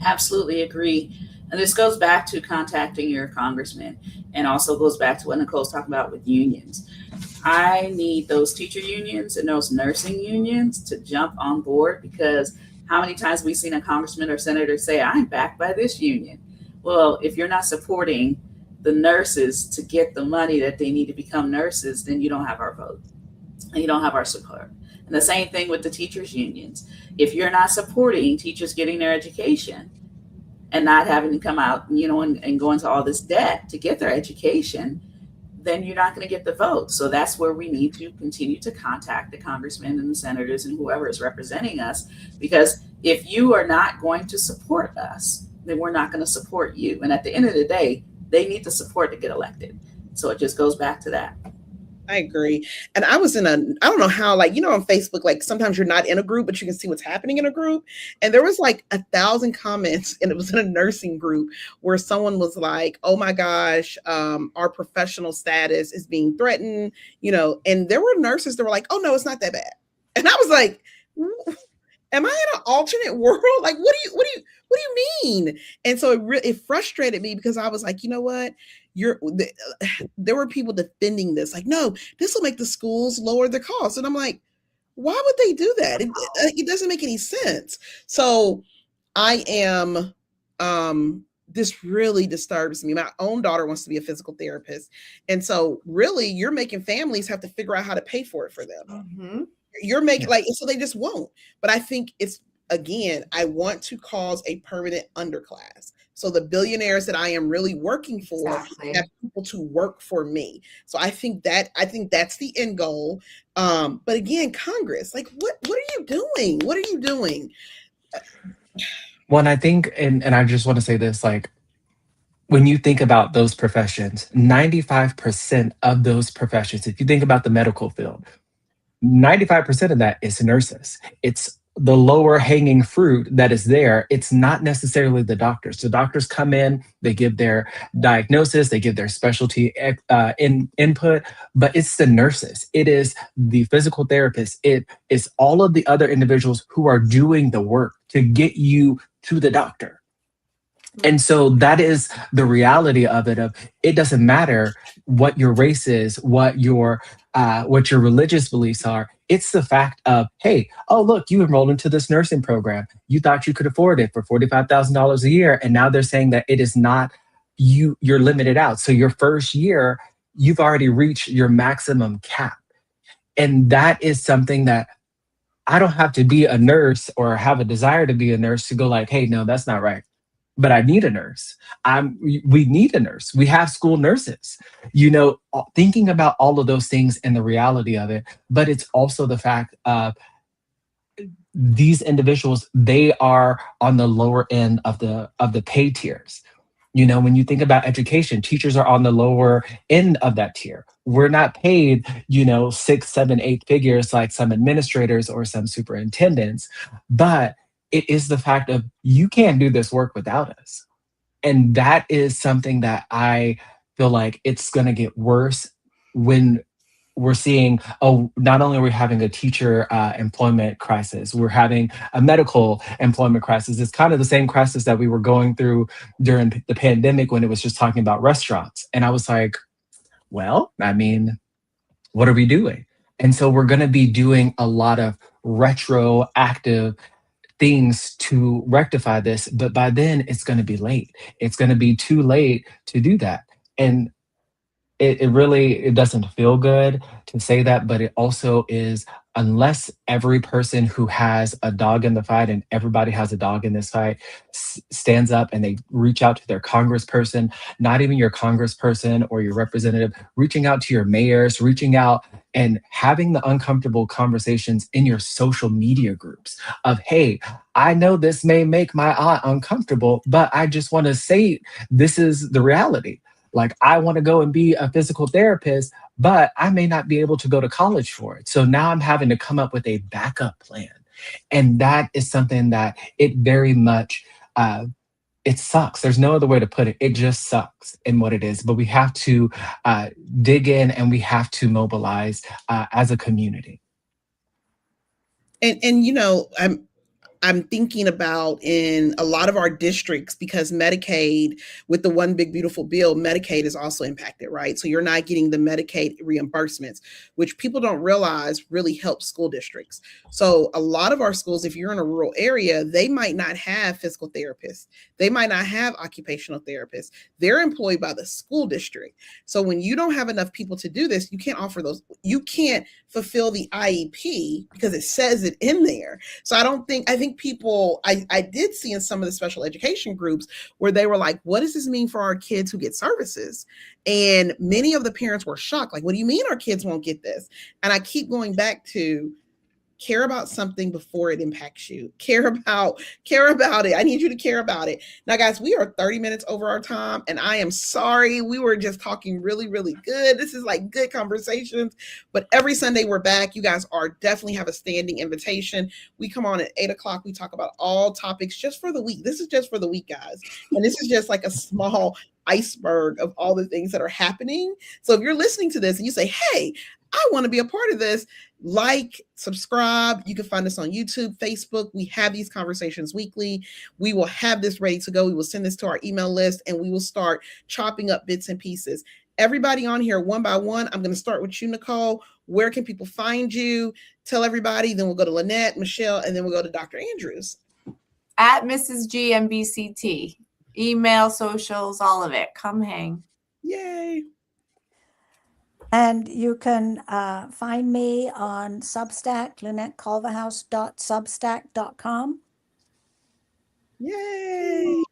Absolutely agree. And this goes back to contacting your congressman, and also goes back to what Nicole's talking about with unions. I need those teacher unions and those nursing unions to jump on board, because how many times have we seen a congressman or senator say, I'm backed by this union? Well, if you're not supporting the nurses to get the money that they need to become nurses, then you don't have our vote and you don't have our support. And the same thing with the teachers unions. If you're not supporting teachers getting their education and not having to come out, and go into all this debt to get their education, then you're not going to get the vote. So that's where we need to continue to contact the congressmen and the senators and whoever is representing us, because if you are not going to support us, then we're not going to support you. And at the end of the day, they need the support to get elected. So it just goes back to that. I agree. And I was I don't know how, on Facebook, like sometimes you're not in a group, but you can see what's happening in a group. And there was like 1,000 comments, and it was in a nursing group where someone was like, oh my gosh, our professional status is being threatened, and there were nurses that were like, oh no, it's not that bad. And I was like, am I in an alternate world? Like, what do you mean? And so it frustrated me, because I was like, you know what? There were people defending this, like, no, this will make the schools lower the cost. And I'm like, why would they do that? It doesn't make any sense. So I am, this really disturbs me. My own daughter wants to be a physical therapist. And so really you're making families have to figure out how to pay for it for them. Mm-hmm. You're making so they just won't. But I think I want to cause a permanent underclass. So the billionaires that I am really working for have people to work for me. So I think that's the end goal. But again, Congress, like, what are you doing? What are you doing? Well, and I think, and I just want to say this, like, when you think about those professions, 95% of those professions, if you think about the medical field, 95% of that is nurses. It's the lower hanging fruit that is there. It's not necessarily the doctors. The doctors come in, they give their diagnosis, they give their specialty input, but it's the nurses. It is the physical therapists. It is all of the other individuals who are doing the work to get you to the doctor. And so that is the reality of it. Of it doesn't matter what your race is, what your religious beliefs are. It's the fact of, hey, oh look, you enrolled into this nursing program. You thought you could afford it for $45,000 a year, and now they're saying that it is not. You're limited out. So your first year, you've already reached your maximum cap, and that is something that I don't have to be a nurse or have a desire to be a nurse to go like, hey, no, that's not right. But I need a nurse. We need a nurse. We have school nurses, thinking about all of those things and the reality of it. But it's also the fact of these individuals, they are on the lower end of the pay tiers. When you think about education, teachers are on the lower end of that tier. We're not paid, 6, 7, 8 figures like some administrators or some superintendents, but it is the fact of you can't do this work without us. And that is something that I feel like it's going to get worse when we're seeing, not only are we having a teacher employment crisis, we're having a medical employment crisis. It's kind of the same crisis that we were going through during the pandemic when it was just talking about restaurants. And I was like, well, I mean, what are we doing? And so we're going to be doing a lot of retroactive things to rectify this, but by then it's going to be late. It's going to be too late to do that. And it doesn't feel good to say that, but it also is, unless every person who has a dog in the fight, and everybody has a dog in this fight, stands up and they reach out to their congressperson, not even your congressperson or your representative, reaching out to your mayors, reaching out and having the uncomfortable conversations in your social media groups of, hey, I know this may make my aunt uncomfortable, but I just want to say this is the reality. Like, I want to go and be a physical therapist, but I may not be able to go to college for it. So now I'm having to come up with a backup plan. And that is something that it very much, it sucks. There's no other way to put it. It just sucks in what it is. But we have to dig in, and we have to mobilize as a community. And I'm thinking about in a lot of our districts, because Medicaid, with the One Big Beautiful Bill, Medicaid is also impacted, right? So you're not getting the Medicaid reimbursements, which people don't realize really help school districts. So a lot of our schools, if you're in a rural area, they might not have physical therapists. They might not have occupational therapists. They're employed by the school district. So when you don't have enough people to do this, you can't offer those. You can't fulfill the IEP because it says it in there. So I think people, I did see in some of the special education groups where they were like, what does this mean for our kids who get services? And many of the parents were shocked. Like, what do you mean our kids won't get this? And I keep going back to, care about something before it impacts you. Care about it. I need you to care about it. Now, guys, we are 30 minutes over our time, and I am sorry. We were just talking really, really good. This is like good conversations, but every Sunday we're back. You guys are definitely have a standing invitation. We come on at 8:00. We talk about all topics just for the week. This is just for the week, guys. And this is just like a small iceberg of all the things that are happening. So if you're listening to this and you say, hey, I want to be a part of this, like, subscribe. You can find us on YouTube, Facebook. We have these conversations weekly. We will have this ready to go. We will send this to our email list, and we will start chopping up bits and pieces. Everybody on here, one by one. I'm going to start with you, Nicole. Where can people find you? Tell everybody. Then we'll go to Lynette, Michelle, and then we'll go to Dr. Andrews. At Mrs. G MBCT. Email, socials, all of it. Come hang. Yay. And you can find me on Substack, LynetteCulverhouse.substack.com. Yay.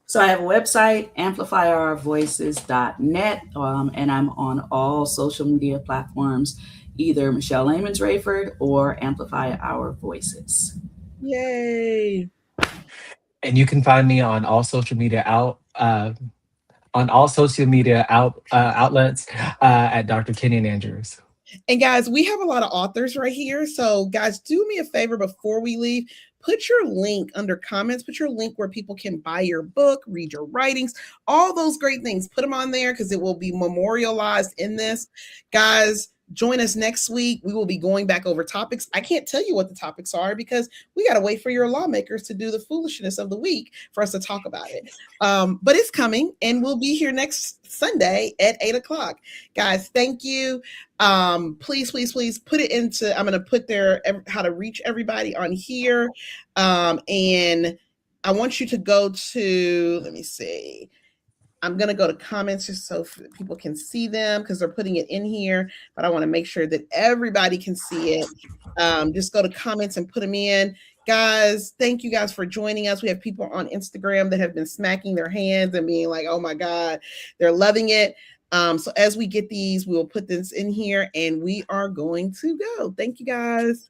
So I have a website, amplifyourvoices.net, and I'm on all social media platforms, either Michelle Layman's Rayford or Amplify Our Voices. Yay. And you can find me on all social media on all social media outlets at Dr. Kenyon Andrews. And guys, we have a lot of authors right here. So guys, do me a favor before we leave. Put your link under comments. Put your link where people can buy your book, read your writings, all those great things. Put them on there because it will be memorialized in this. Guys, join us next week. We will be going back over topics. I can't tell you what the topics are because we got to wait for your lawmakers to do the foolishness of the week for us to talk about it. But it's coming, and we'll be here next Sunday at 8:00. Guys, thank you. Please put it into, I'm going to put there how to reach everybody on here. And I want you to go to, let me see. I'm going to go to comments just so people can see them because they're putting it in here, but I want to make sure that everybody can see it. Just go to comments and put them in. Guys, thank you guys for joining us. We have people on Instagram that have been smacking their hands and being like, oh my God, they're loving it. So as we get these, we'll put this in here and we are going to go. Thank you guys.